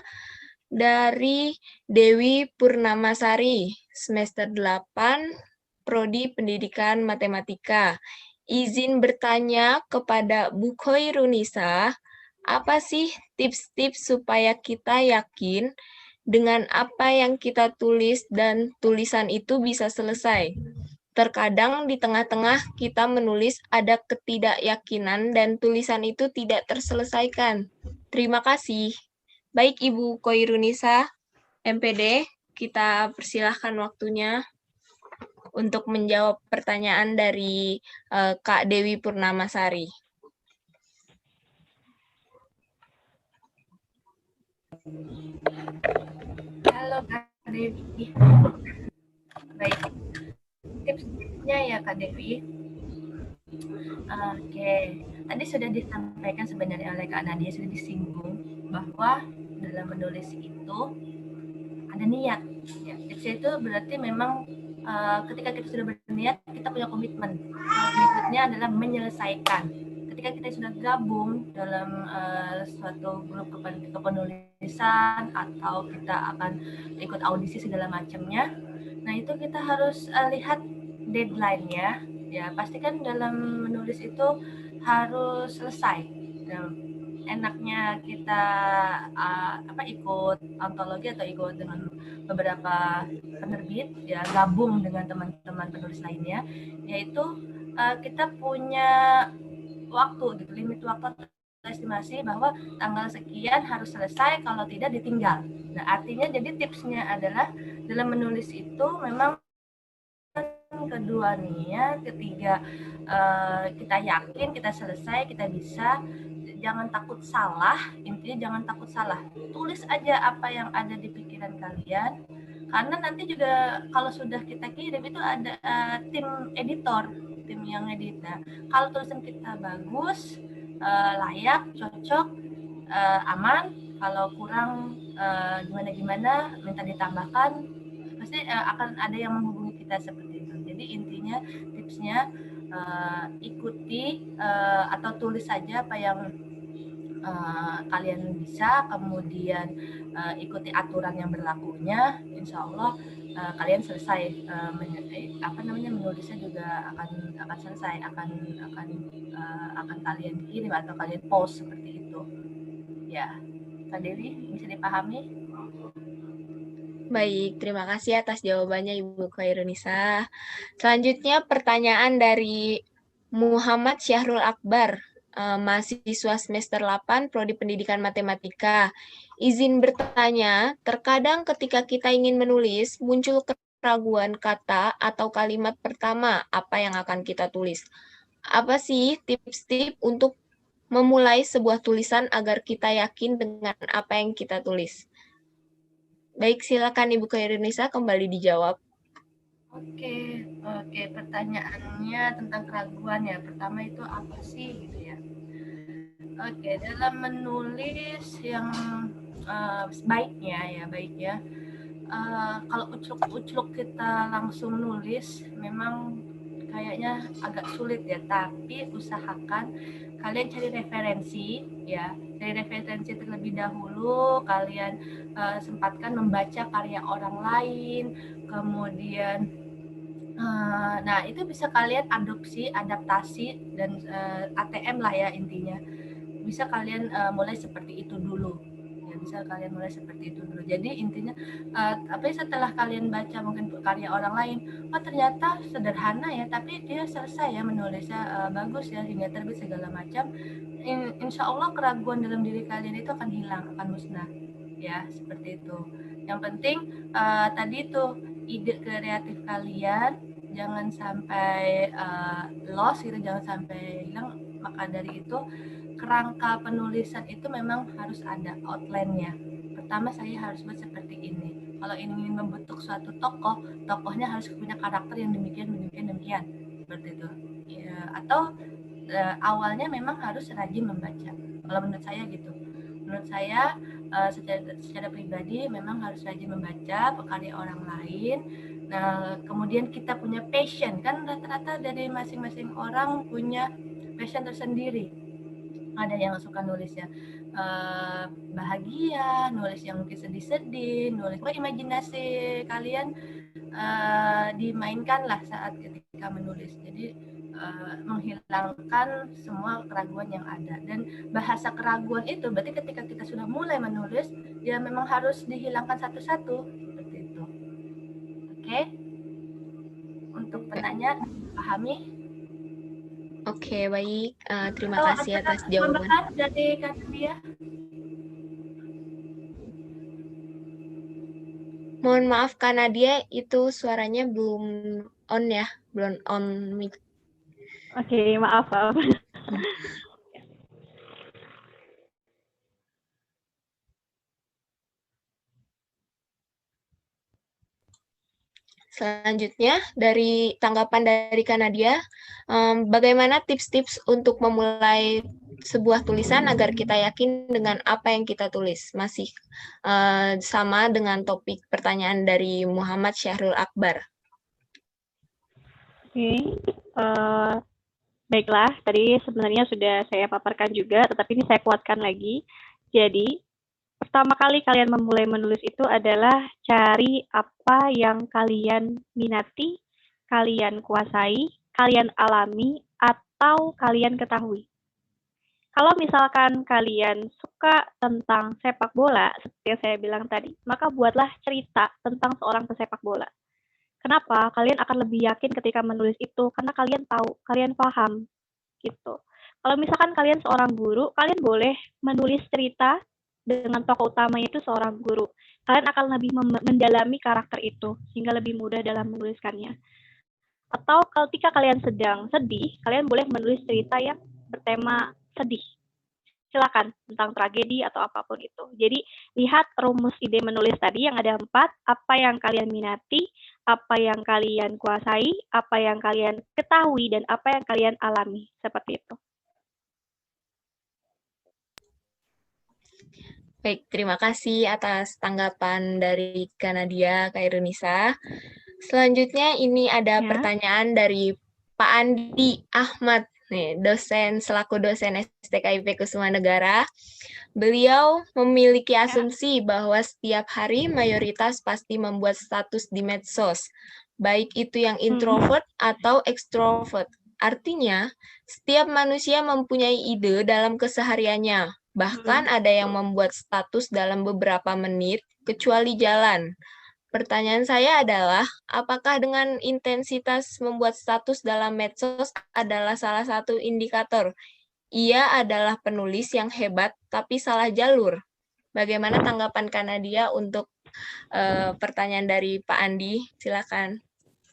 dari Dewi Purnamasari, semester 8, Prodi Pendidikan Matematika. Izin bertanya kepada Bu Khairunisa, apa sih tips-tips supaya kita yakin dengan apa yang kita tulis dan tulisan itu bisa selesai? Terkadang di tengah-tengah kita menulis ada ketidakyakinan dan tulisan itu tidak terselesaikan. Terima kasih. Baik Ibu Khairunisa, MPD, kita persilahkan waktunya untuk menjawab pertanyaan dari Kak Dewi Purnamasari. Halo Kak Dewi. Baik, tipsnya ya Kak Dewi. Oke, tadi sudah disampaikan sebenarnya oleh Kak Nadia, sudah disinggung bahwa dalam menulis itu ada niat. Ya, tipsnya itu berarti memang ketika kita sudah berniat, kita punya komitmen. Komitmennya adalah menyelesaikan. Ketika kita sudah gabung dalam suatu grup kepenulisan atau kita akan ikut audisi segala macamnya, nah itu kita harus lihat deadline-nya. Ya, pastikan dalam menulis itu harus selesai. Enaknya kita ikut antologi atau ikut dengan beberapa penerbit, ya gabung dengan teman-teman penulis lainnya, yaitu kita punya waktu gitu, limit waktu estimasi bahwa tanggal sekian harus selesai, kalau tidak ditinggal. Nah, artinya jadi tipsnya adalah dalam menulis itu memang kedua niat, ketiga kita yakin, kita selesai, kita bisa. Jangan takut salah, intinya jangan takut salah. Tulis aja apa yang ada di pikiran kalian, karena nanti juga kalau sudah kita kirim itu ada tim editor, tim yang edit. Nah, kalau tulisan kita bagus, layak, cocok, aman. Kalau kurang gimana-gimana, minta ditambahkan, pasti akan ada yang menghubungi kita seperti itu. Jadi intinya tipsnya ikuti atau tulis saja apa yang kalian bisa, kemudian ikuti aturan yang berlakunya, insya Allah kalian selesai menulisnya juga akan selesai, akan kalian kirim atau kalian post seperti itu. Ya, Kak Dewi, bisa dipahami? Baik, terima kasih atas jawabannya Ibu Khairunisa. Selanjutnya pertanyaan dari Muhammad Syahrul Akbar, mahasiswa semester 8, Prodi Pendidikan Matematika. Izin bertanya, terkadang ketika kita ingin menulis, muncul keraguan kata atau kalimat pertama apa yang akan kita tulis. Apa sih tips-tips untuk memulai sebuah tulisan agar kita yakin dengan apa yang kita tulis? Baik, silakan Ibu Khairunisa kembali dijawab. Oke, pertanyaannya tentang keraguan ya. Pertama itu apa sih gitu ya? Oke, dalam menulis yang baiknya kalau ucluk kita langsung nulis memang kayaknya agak sulit ya, tapi usahakan kalian cari referensi ya, dari referensi terlebih dahulu. Kalian sempatkan membaca karya orang lain, kemudian nah itu bisa kalian adaptasi dan ATM lah ya intinya. Bisa kalian mulai seperti itu dulu ya, bisa kalian mulai seperti itu dulu. Jadi intinya setelah kalian baca mungkin karya orang lain, oh ternyata sederhana ya, tapi dia selesai ya menulisnya, bagus ya hingga terbit segala macam. Insya Allah keraguan dalam diri kalian itu akan hilang, akan musnah ya, seperti itu. Yang penting tadi itu ide kreatif kalian jangan sampai lost gitu, jangan sampai hilang. Maka dari itu kerangka penulisan itu memang harus ada outline-nya. Pertama saya harus buat seperti ini. Kalau ingin membentuk suatu tokoh, tokohnya harus punya karakter yang demikian seperti itu. Ya, atau awalnya memang harus rajin membaca. Kalau menurut saya gitu. Menurut saya secara pribadi memang harus rajin membaca karya orang lain. Nah, kemudian kita punya passion, kan rata-rata dari masing-masing orang punya passion tersendiri. Ada yang suka nulisnya bahagia, nulis yang mungkin sedih-sedih, nulis imajinasi kalian dimainkan lah saat ketika menulis. Jadi menghilangkan semua keraguan yang ada. Dan bahasa keraguan itu berarti ketika kita sudah mulai menulis, ya memang harus dihilangkan satu-satu seperti itu. Oke? Untuk penanya pahami? Oke, baik. Terima kasih atas jawaban. Dari Kak Nadia. Mohon maaf Kak Nadia, itu suaranya belum on ya, belum on mic. Oke, maaf. Selanjutnya, dari tanggapan dari Kak Nadia, bagaimana tips-tips untuk memulai sebuah tulisan agar kita yakin dengan apa yang kita tulis? Masih sama dengan topik pertanyaan dari Muhammad Syahrul Akbar. Oke, baiklah, tadi sebenarnya sudah saya paparkan juga, tetapi ini saya kuatkan lagi. Jadi, pertama kali kalian memulai menulis itu adalah cari apa yang kalian minati, kalian kuasai, kalian alami, atau kalian ketahui. Kalau misalkan kalian suka tentang sepak bola, seperti yang saya bilang tadi, maka buatlah cerita tentang seorang pesepak bola. Kenapa? Kalian akan lebih yakin ketika menulis itu, karena kalian tahu, kalian paham, gitu. Kalau misalkan kalian seorang guru, kalian boleh menulis cerita dengan tokoh utamanya itu seorang guru. Kalian akan lebih mendalami karakter itu, sehingga lebih mudah dalam menuliskannya. Atau ketika kalian sedang sedih, kalian boleh menulis cerita yang bertema sedih. Silakan, tentang tragedi atau apapun itu. Jadi, lihat rumus ide menulis tadi yang ada 4, apa yang kalian minati, apa yang kalian kuasai, apa yang kalian ketahui, dan apa yang kalian alami. Seperti itu. Baik, terima kasih atas tanggapan dari Kak Nadia, Kak Irunisa. Selanjutnya ini ada pertanyaan dari Pak Andi Ahmad, nih, selaku dosen STKIP Kusuma Negara. Beliau memiliki asumsi bahwa setiap hari mayoritas pasti membuat status di medsos, baik itu yang introvert atau extrovert. Artinya, setiap manusia mempunyai ide dalam kesehariannya. Bahkan ada yang membuat status dalam beberapa menit, kecuali jalan. Pertanyaan saya adalah, apakah dengan intensitas membuat status dalam medsos adalah salah satu indikator ia adalah penulis yang hebat tapi salah jalur? Bagaimana tanggapan Kak Nadia untuk pertanyaan dari Pak Andi? Silakan.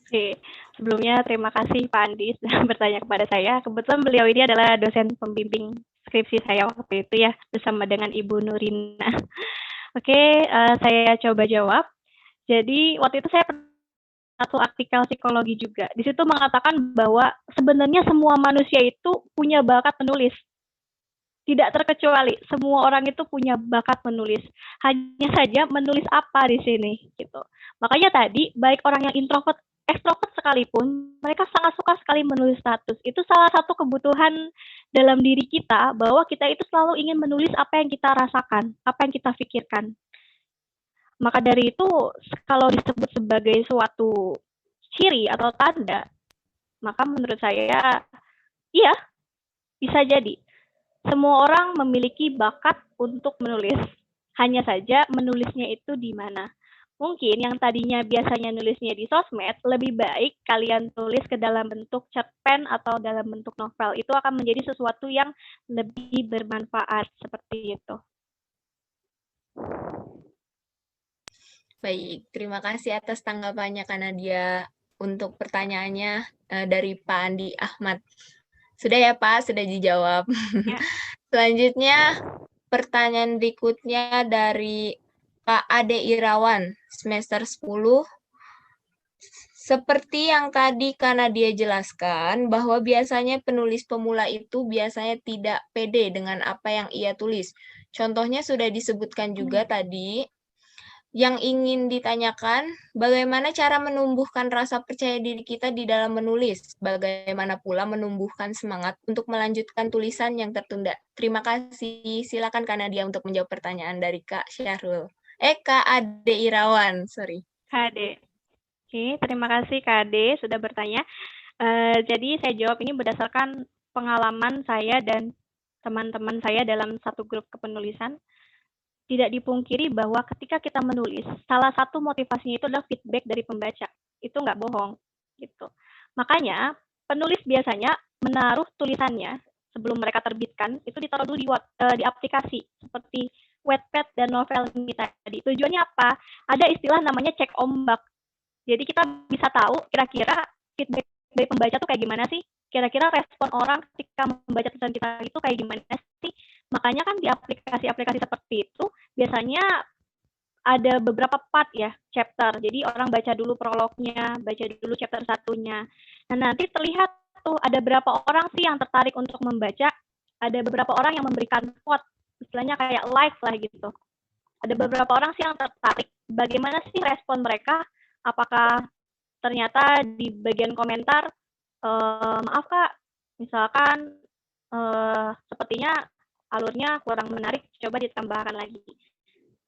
Oke, sebelumnya terima kasih Pak Andi sudah bertanya kepada saya. Kebetulan beliau ini adalah dosen pembimbing skripsi saya waktu itu ya, bersama dengan Ibu Nurina. Oke, saya coba jawab. Jadi waktu itu saya pernah satu artikel psikologi juga. Di situ mengatakan bahwa sebenarnya semua manusia itu punya bakat menulis. Tidak terkecuali, semua orang itu punya bakat menulis. Hanya saja menulis apa di sini gitu. Makanya tadi baik orang yang introvert, ekstrovert sekalipun, mereka sangat suka sekali menulis status. Itu salah satu kebutuhan dalam diri kita bahwa kita itu selalu ingin menulis apa yang kita rasakan, apa yang kita pikirkan. Maka dari itu kalau disebut sebagai suatu ciri atau tanda, maka menurut saya iya, bisa jadi. Semua orang memiliki bakat untuk menulis. Hanya saja menulisnya itu di mana. Mungkin yang tadinya biasanya nulisnya di sosmed, lebih baik kalian tulis ke dalam bentuk cerpen atau dalam bentuk novel. Itu akan menjadi sesuatu yang lebih bermanfaat seperti itu. Baik, terima kasih atas tanggapannya Kak Nadia. Untuk pertanyaannya dari Pak Andi Ahmad. Sudah ya Pak, sudah dijawab. Ya. Selanjutnya, pertanyaan berikutnya dari Pak Ade Irawan, semester 10. Seperti yang tadi Kak Nadia jelaskan, bahwa biasanya penulis pemula itu biasanya tidak pede dengan apa yang ia tulis. Contohnya sudah disebutkan juga tadi. Yang ingin ditanyakan, bagaimana cara menumbuhkan rasa percaya diri kita di dalam menulis? Bagaimana pula menumbuhkan semangat untuk melanjutkan tulisan yang tertunda? Terima kasih. Silakan Kak Nadia untuk menjawab pertanyaan dari Kak Syahrul. Kak Ade Irawan, sorry. Kak Ade. Oke, terima kasih Kak Ade sudah bertanya. Jadi saya jawab ini berdasarkan pengalaman saya dan teman-teman saya dalam satu grup kepenulisan. Tidak dipungkiri bahwa ketika kita menulis, salah satu motivasinya itu adalah feedback dari pembaca. Itu nggak bohong, gitu. Makanya, penulis biasanya menaruh tulisannya sebelum mereka terbitkan, itu ditaruh dulu di aplikasi, seperti Wattpad dan novel ini tadi. Tujuannya apa? Ada istilah namanya cek ombak. Jadi kita bisa tahu kira-kira feedback dari pembaca tuh kayak gimana sih? Kira-kira respon orang ketika membaca tulisan kita itu kayak gimana sih? Makanya kan di aplikasi-aplikasi seperti itu biasanya ada beberapa part ya, chapter. Jadi orang baca dulu prolognya, baca dulu chapter satunya. Nah nanti terlihat tuh ada berapa orang sih yang tertarik untuk membaca, ada beberapa orang yang memberikan vote, istilahnya kayak like lah gitu. Ada beberapa orang sih yang tertarik, bagaimana sih respon mereka, apakah ternyata di bagian komentar, maaf Kak, misalkan sepertinya alurnya kurang menarik, coba ditambahkan lagi.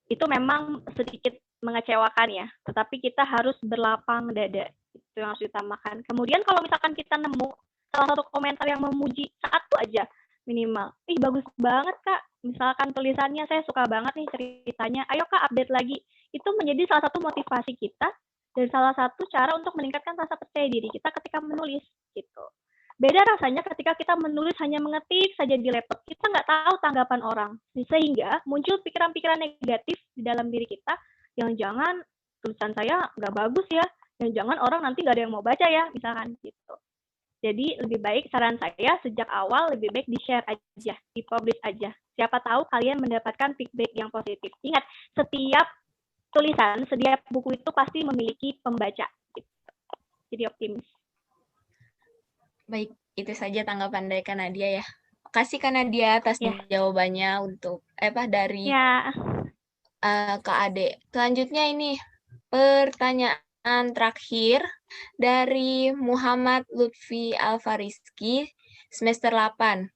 Itu memang sedikit mengecewakan ya, tetapi kita harus berlapang dada. Itu yang harus ditambahkan. Kemudian kalau misalkan kita nemu salah satu komentar yang memuji satu aja minimal, bagus banget Kak, misalkan tulisannya saya suka banget nih ceritanya, ayo Kak update lagi. Itu menjadi salah satu motivasi kita dan salah satu cara untuk meningkatkan rasa percaya diri kita ketika menulis gitu. Beda rasanya ketika kita menulis hanya mengetik saja di laptop, kita nggak tahu tanggapan orang. Sehingga muncul pikiran-pikiran negatif di dalam diri kita, jangan-jangan tulisan saya nggak bagus ya, jangan-jangan orang nanti nggak ada yang mau baca ya, misalkan gitu. Jadi lebih baik saran saya sejak awal lebih baik di-share aja, di-publish aja. Siapa tahu kalian mendapatkan feedback yang positif. Ingat, setiap tulisan, setiap buku itu pasti memiliki pembaca. Gitu. Jadi optimis. Baik, itu saja tanggapan dari Kak Nadia ya. Makasih Kak Nadia atas jawabannya untuk dari Kak Ade. Selanjutnya ini pertanyaan terakhir dari Muhammad Lutfi Alfariski, semester 8.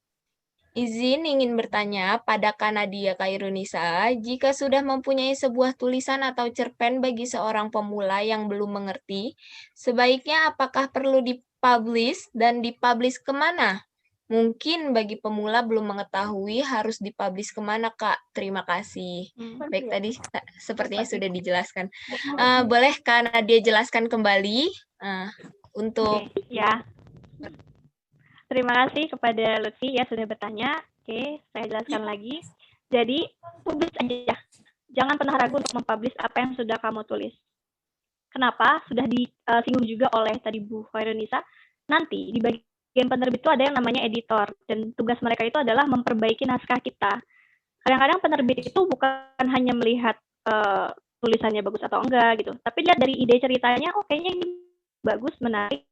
Izin ingin bertanya pada Kak Nadia Khairunisa, jika sudah mempunyai sebuah tulisan atau cerpen bagi seorang pemula yang belum mengerti, sebaiknya apakah perlu dipublish dan dipublish kemana? Mungkin bagi pemula belum mengetahui harus dipublish kemana, Kak. Terima kasih. Baik, tadi sepertinya sudah dijelaskan. Boleh Kak Nadia jelaskan kembali untuk... Ya. Terima kasih kepada Lutfi ya sudah bertanya. Oke, saya jelaskan lagi. Jadi, publish aja. Jangan pernah ragu untuk mempublish apa yang sudah kamu tulis. Kenapa? Sudah disinggung juga oleh tadi Bu Khairunisa. Nanti di bagian penerbit itu ada yang namanya editor. Dan tugas mereka itu adalah memperbaiki naskah kita. Kadang-kadang penerbit itu bukan hanya melihat tulisannya bagus atau enggak gitu. Tapi lihat dari ide ceritanya, kayaknya ini bagus, menarik.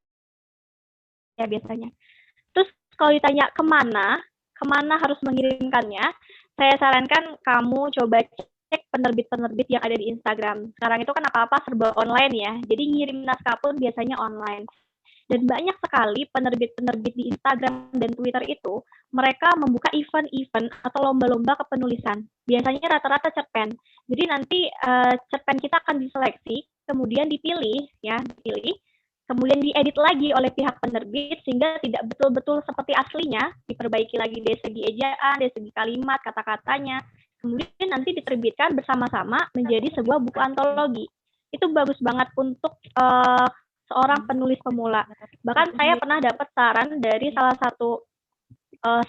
Ya biasanya. Terus kalau ditanya kemana, kemana harus mengirimkannya, saya sarankan kamu coba cek penerbit-penerbit yang ada di Instagram. Sekarang itu kan apa-apa serba online ya, jadi ngirim naskah pun biasanya online. Dan banyak sekali penerbit-penerbit di Instagram dan Twitter itu, mereka membuka event-event atau lomba-lomba kepenulisan. Biasanya rata-rata cerpen. Jadi nanti cerpen kita akan diseleksi, kemudian dipilih, kemudian diedit lagi oleh pihak penerbit sehingga tidak betul-betul seperti aslinya, diperbaiki lagi dari segi ejaan, dari segi kalimat, kata-katanya. Kemudian nanti diterbitkan bersama-sama menjadi sebuah buku antologi. Itu bagus banget untuk seorang penulis pemula. Bahkan saya pernah dapat saran dari salah satu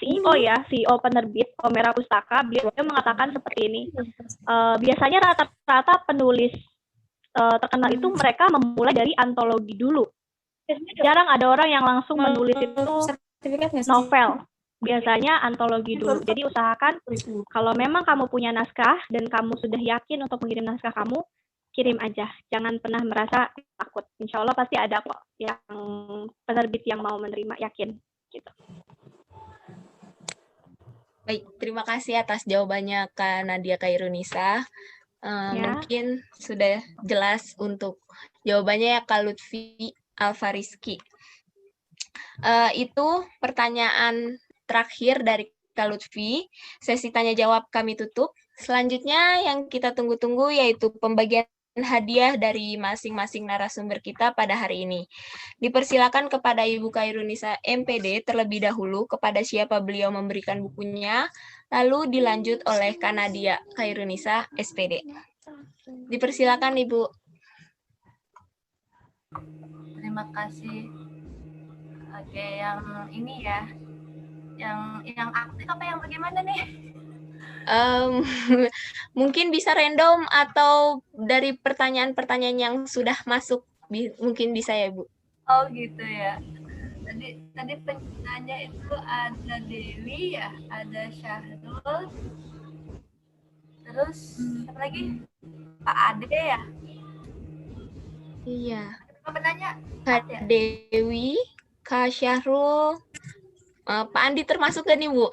CEO penerbit Omera Pustaka. Beliau mengatakan seperti ini. Biasanya rata-rata penulis terkenal itu mereka memulai dari antologi dulu. Jarang ada orang yang langsung menulis itu novel. Biasanya antologi dulu. Jadi usahakan kalau memang kamu punya naskah dan kamu sudah yakin untuk mengirim naskah kamu, kirim aja, jangan pernah merasa takut. Insya Allah pasti ada kok yang penerbit yang mau menerima, yakin. Gitu. Baik, terima kasih atas jawabannya Kak Nadia Khairunisa. Mungkin sudah jelas untuk jawabannya ya Kak Lutfi Alfariski. Itu pertanyaan terakhir dari Kak Lutfi. Sesi tanya jawab kami tutup. Selanjutnya yang kita tunggu-tunggu yaitu pembagian hadiah dari masing-masing narasumber kita pada hari ini. Dipersilakan kepada Ibu Khairunisa MPD terlebih dahulu kepada siapa beliau memberikan bukunya, lalu dilanjut oleh Kak Nadia Khairunisa SPD. Dipersilakan Ibu. Terima kasih. Oke, yang ini ya, yang aktif apa yang bagaimana nih? Mungkin bisa random atau dari pertanyaan-pertanyaan yang sudah masuk, mungkin bisa ya Bu. Oh gitu ya. Tadi penanya itu ada Dewi ya, ada Syahrul, terus siapa lagi? Pak Ade ya. Iya. Apa penanya? Kak Dewi, Kak Syahrul, Pak Andi termasuk kan nih Bu?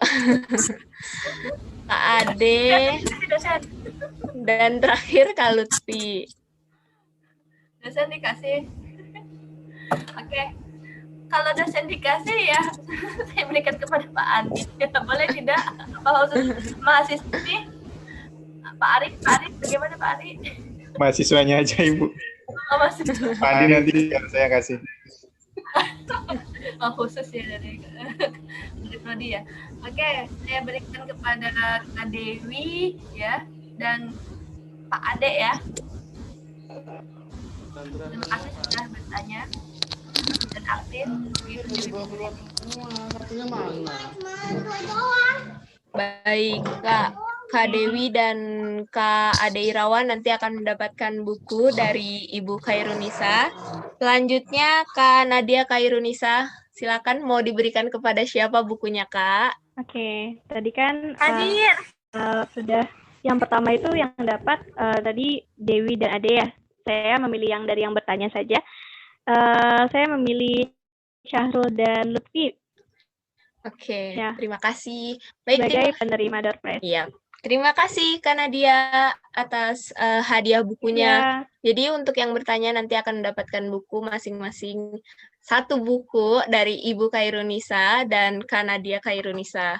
Kak Ade, dan terakhir Kak Lutfi. Dosen dikasih. Oke. Kalau dosen dikasih ya, saya berikan kepada Pak Andi. Ya, boleh tidak? Apa khusus mahasiswi? Pak Ari, bagaimana Pak Ari? Mahasiswanya aja Ibu. Oh, mahasiswa. Pak Andi nanti saya kasih. Oh, khusus ya dari prodi ya. Oke, saya berikan kepada Kak Dewi ya dan Pak Ade ya. Terima kasih sudah bertanya dan aktif. Baik, Kak Dewi dan Kak Ade Irawan nanti akan mendapatkan buku dari Ibu Khairunisa. Selanjutnya Kak Nadia Khairunisa, silakan mau diberikan kepada siapa bukunya Kak? Oke, tadi kan sudah yang pertama itu yang dapat tadi Dewi dan Ade ya. Saya memilih yang dari yang bertanya saja. Saya memilih Syahrul dan Lutfi. Oke, ya. Terima kasih. Baik, sebagai penerima door prize. Iya. Terima kasih Kak Nadia atas hadiah bukunya. Ya. Jadi untuk yang bertanya nanti akan mendapatkan buku masing-masing satu buku dari Ibu Khairunisa dan Kak Nadia Khairunisa.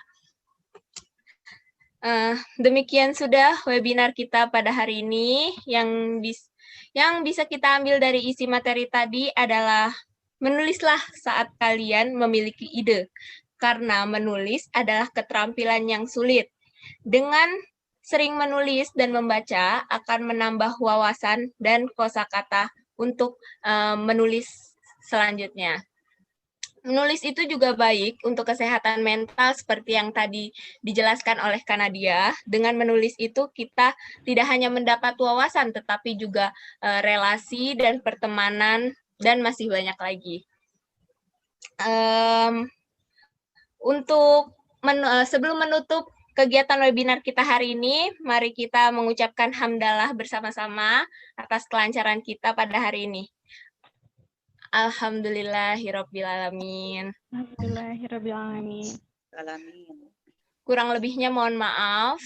Demikian sudah webinar kita pada hari ini. Yang bisa kita ambil dari isi materi tadi adalah menulislah saat kalian memiliki ide, karena menulis adalah keterampilan yang sulit. Dengan sering menulis dan membaca akan menambah wawasan dan kosakata untuk menulis selanjutnya. Menulis itu juga baik untuk kesehatan mental seperti yang tadi dijelaskan oleh Kak Nadia. Dengan menulis itu kita tidak hanya mendapat wawasan tetapi juga relasi dan pertemanan dan masih banyak lagi. Sebelum menutup kegiatan webinar kita hari ini, mari kita mengucapkan hamdalah bersama-sama atas kelancaran kita pada hari ini. Alhamdulillahirabbil alamin. Alhamdulillahirabbil alamin. Alamin. Kurang lebihnya mohon maaf.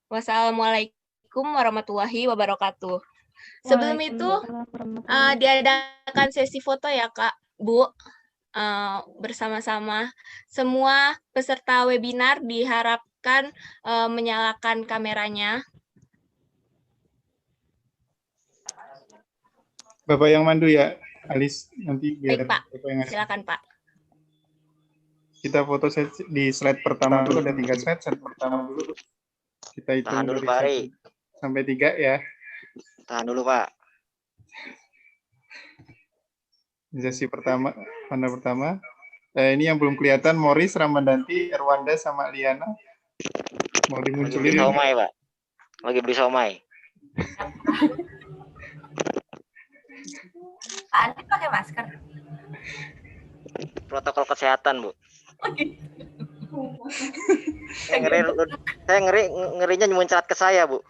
Wassalamualaikum warahmatullahi wabarakatuh. Sebelum itu, Waalaikumsalam warahmatullahi diadakan sesi foto ya Kak, Bu, bersama-sama. Semua peserta webinar diharapkan menyalakan kameranya. Bapak yang mandu ya, Alis, nanti biar Baik Pak, Bapak yang ngasih. silakan Pak. Kita foto di slide pertama dulu, ada 3 slide. Slide pertama dulu. Kita hitung Tahan dulu, dari Pak Ari. 1 sampai 3 ya. Tahan dulu, Pak. Sesi pertama, panel pertama. Ini yang belum kelihatan, Morris, Ramandanti, Erwanda, sama Liana. Mau Lagi beli dimunculin? somai, Pak. Lagi beli somai. Pak Andi pakai masker. Protokol kesehatan, Bu. Saya ngerinya muncrat ke saya, Bu.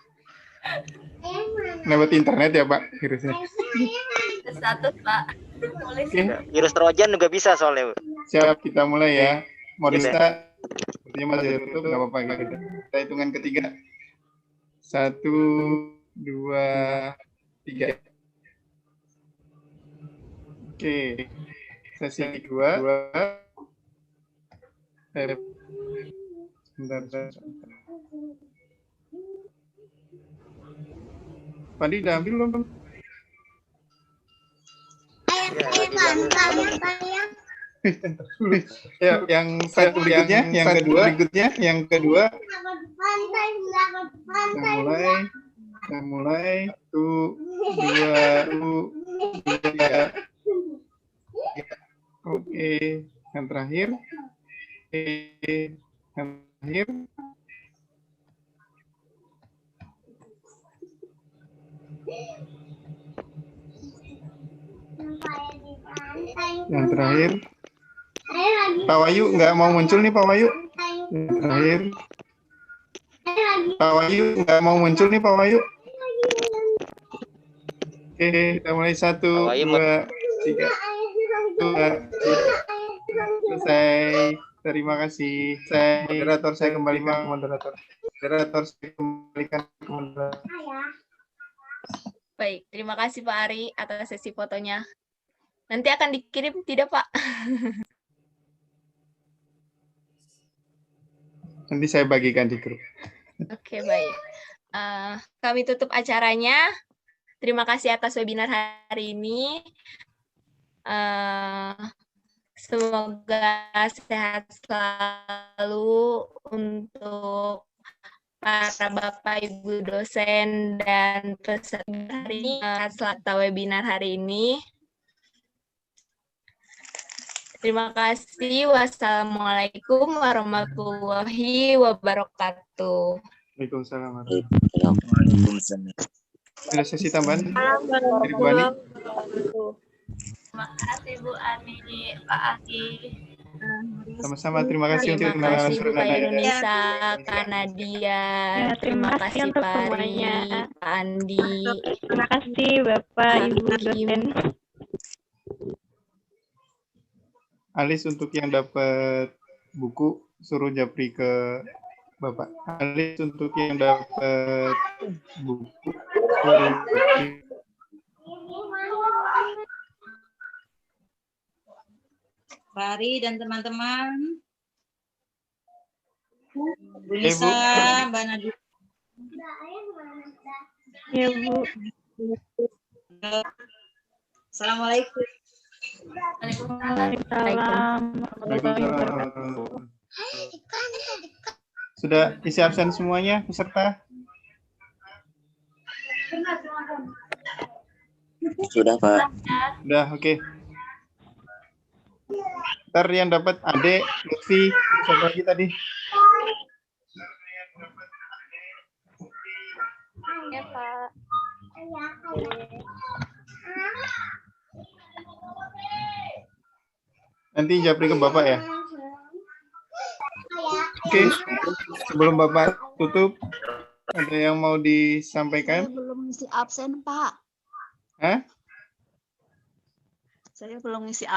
Lewat internet ya Pak, virusnya. Status Pak. Tulis. Oke, Virus Trojan juga bisa soalnya, Bu. siap, kita mulai ya. Morista, sepertinya masih tutup, nggak apa-apa. Kita hitungan ketiga. 1, 2, 3. Oke, sesi kedua. Sebentar. Pandi udah ambil belum? Ya, yang satu berikutnya, yang kedua. Kita mulai. 1, 2, 3. Oke, yang terakhir. Yang terakhir. Pak Wahyu nggak mau muncul nih Pak Wahyu. Yang terakhir. Pak Wahyu nggak mau muncul nih Pak Wahyu. Oke, kita mulai 1, 2, 3. Selesai. Terima kasih. Moderator saya kembalikan ke moderator. Baik, terima kasih Pak Ari atas sesi fotonya. Nanti akan dikirim tidak Pak? Nanti saya bagikan di grup. Oke, baik. Kami tutup acaranya. Terima kasih atas webinar hari ini. Semoga sehat selalu untuk para Bapak Ibu dosen dan peserta hari ini, peserta webinar hari ini. Terima kasih. Wassalamualaikum warahmatullahi wabarakatuh. Waalaikumsalam. Waalaikumsalam. Ada sesi tambahan? Dari Bu Ani? Terima kasih Bu Ani, Pak Aki. Sama-sama, terima kasih untuk Terima kasih Bu kenalan Kairunisa, Kak Nadia. Ya, terima kasih untuk Pak Ari, semuanya. Pak Andi. Terima kasih Bapak, Ibu dosen. Alis, untuk yang dapat buku suruh japri ke Bapak. Alis, untuk yang dapat buku suruh japri. Fahri dan teman-teman. Bu Bu. Nisa, Mbak Nadia. Ya Bu. Assalamualaikum. Waalaikumsalam. Waalaikumsalam. Sudah isi absen semuanya peserta? Sudah, Pak. Udah, oke. Ntar yang dapat Ade, Lutfi, siapa lagi tadi? Ya Pak. Nanti japri ke Bapak ya. Oke, sebelum Bapak tutup, ada yang mau disampaikan? Belum ngisi absen, Pak. Hah? Saya belum ngisi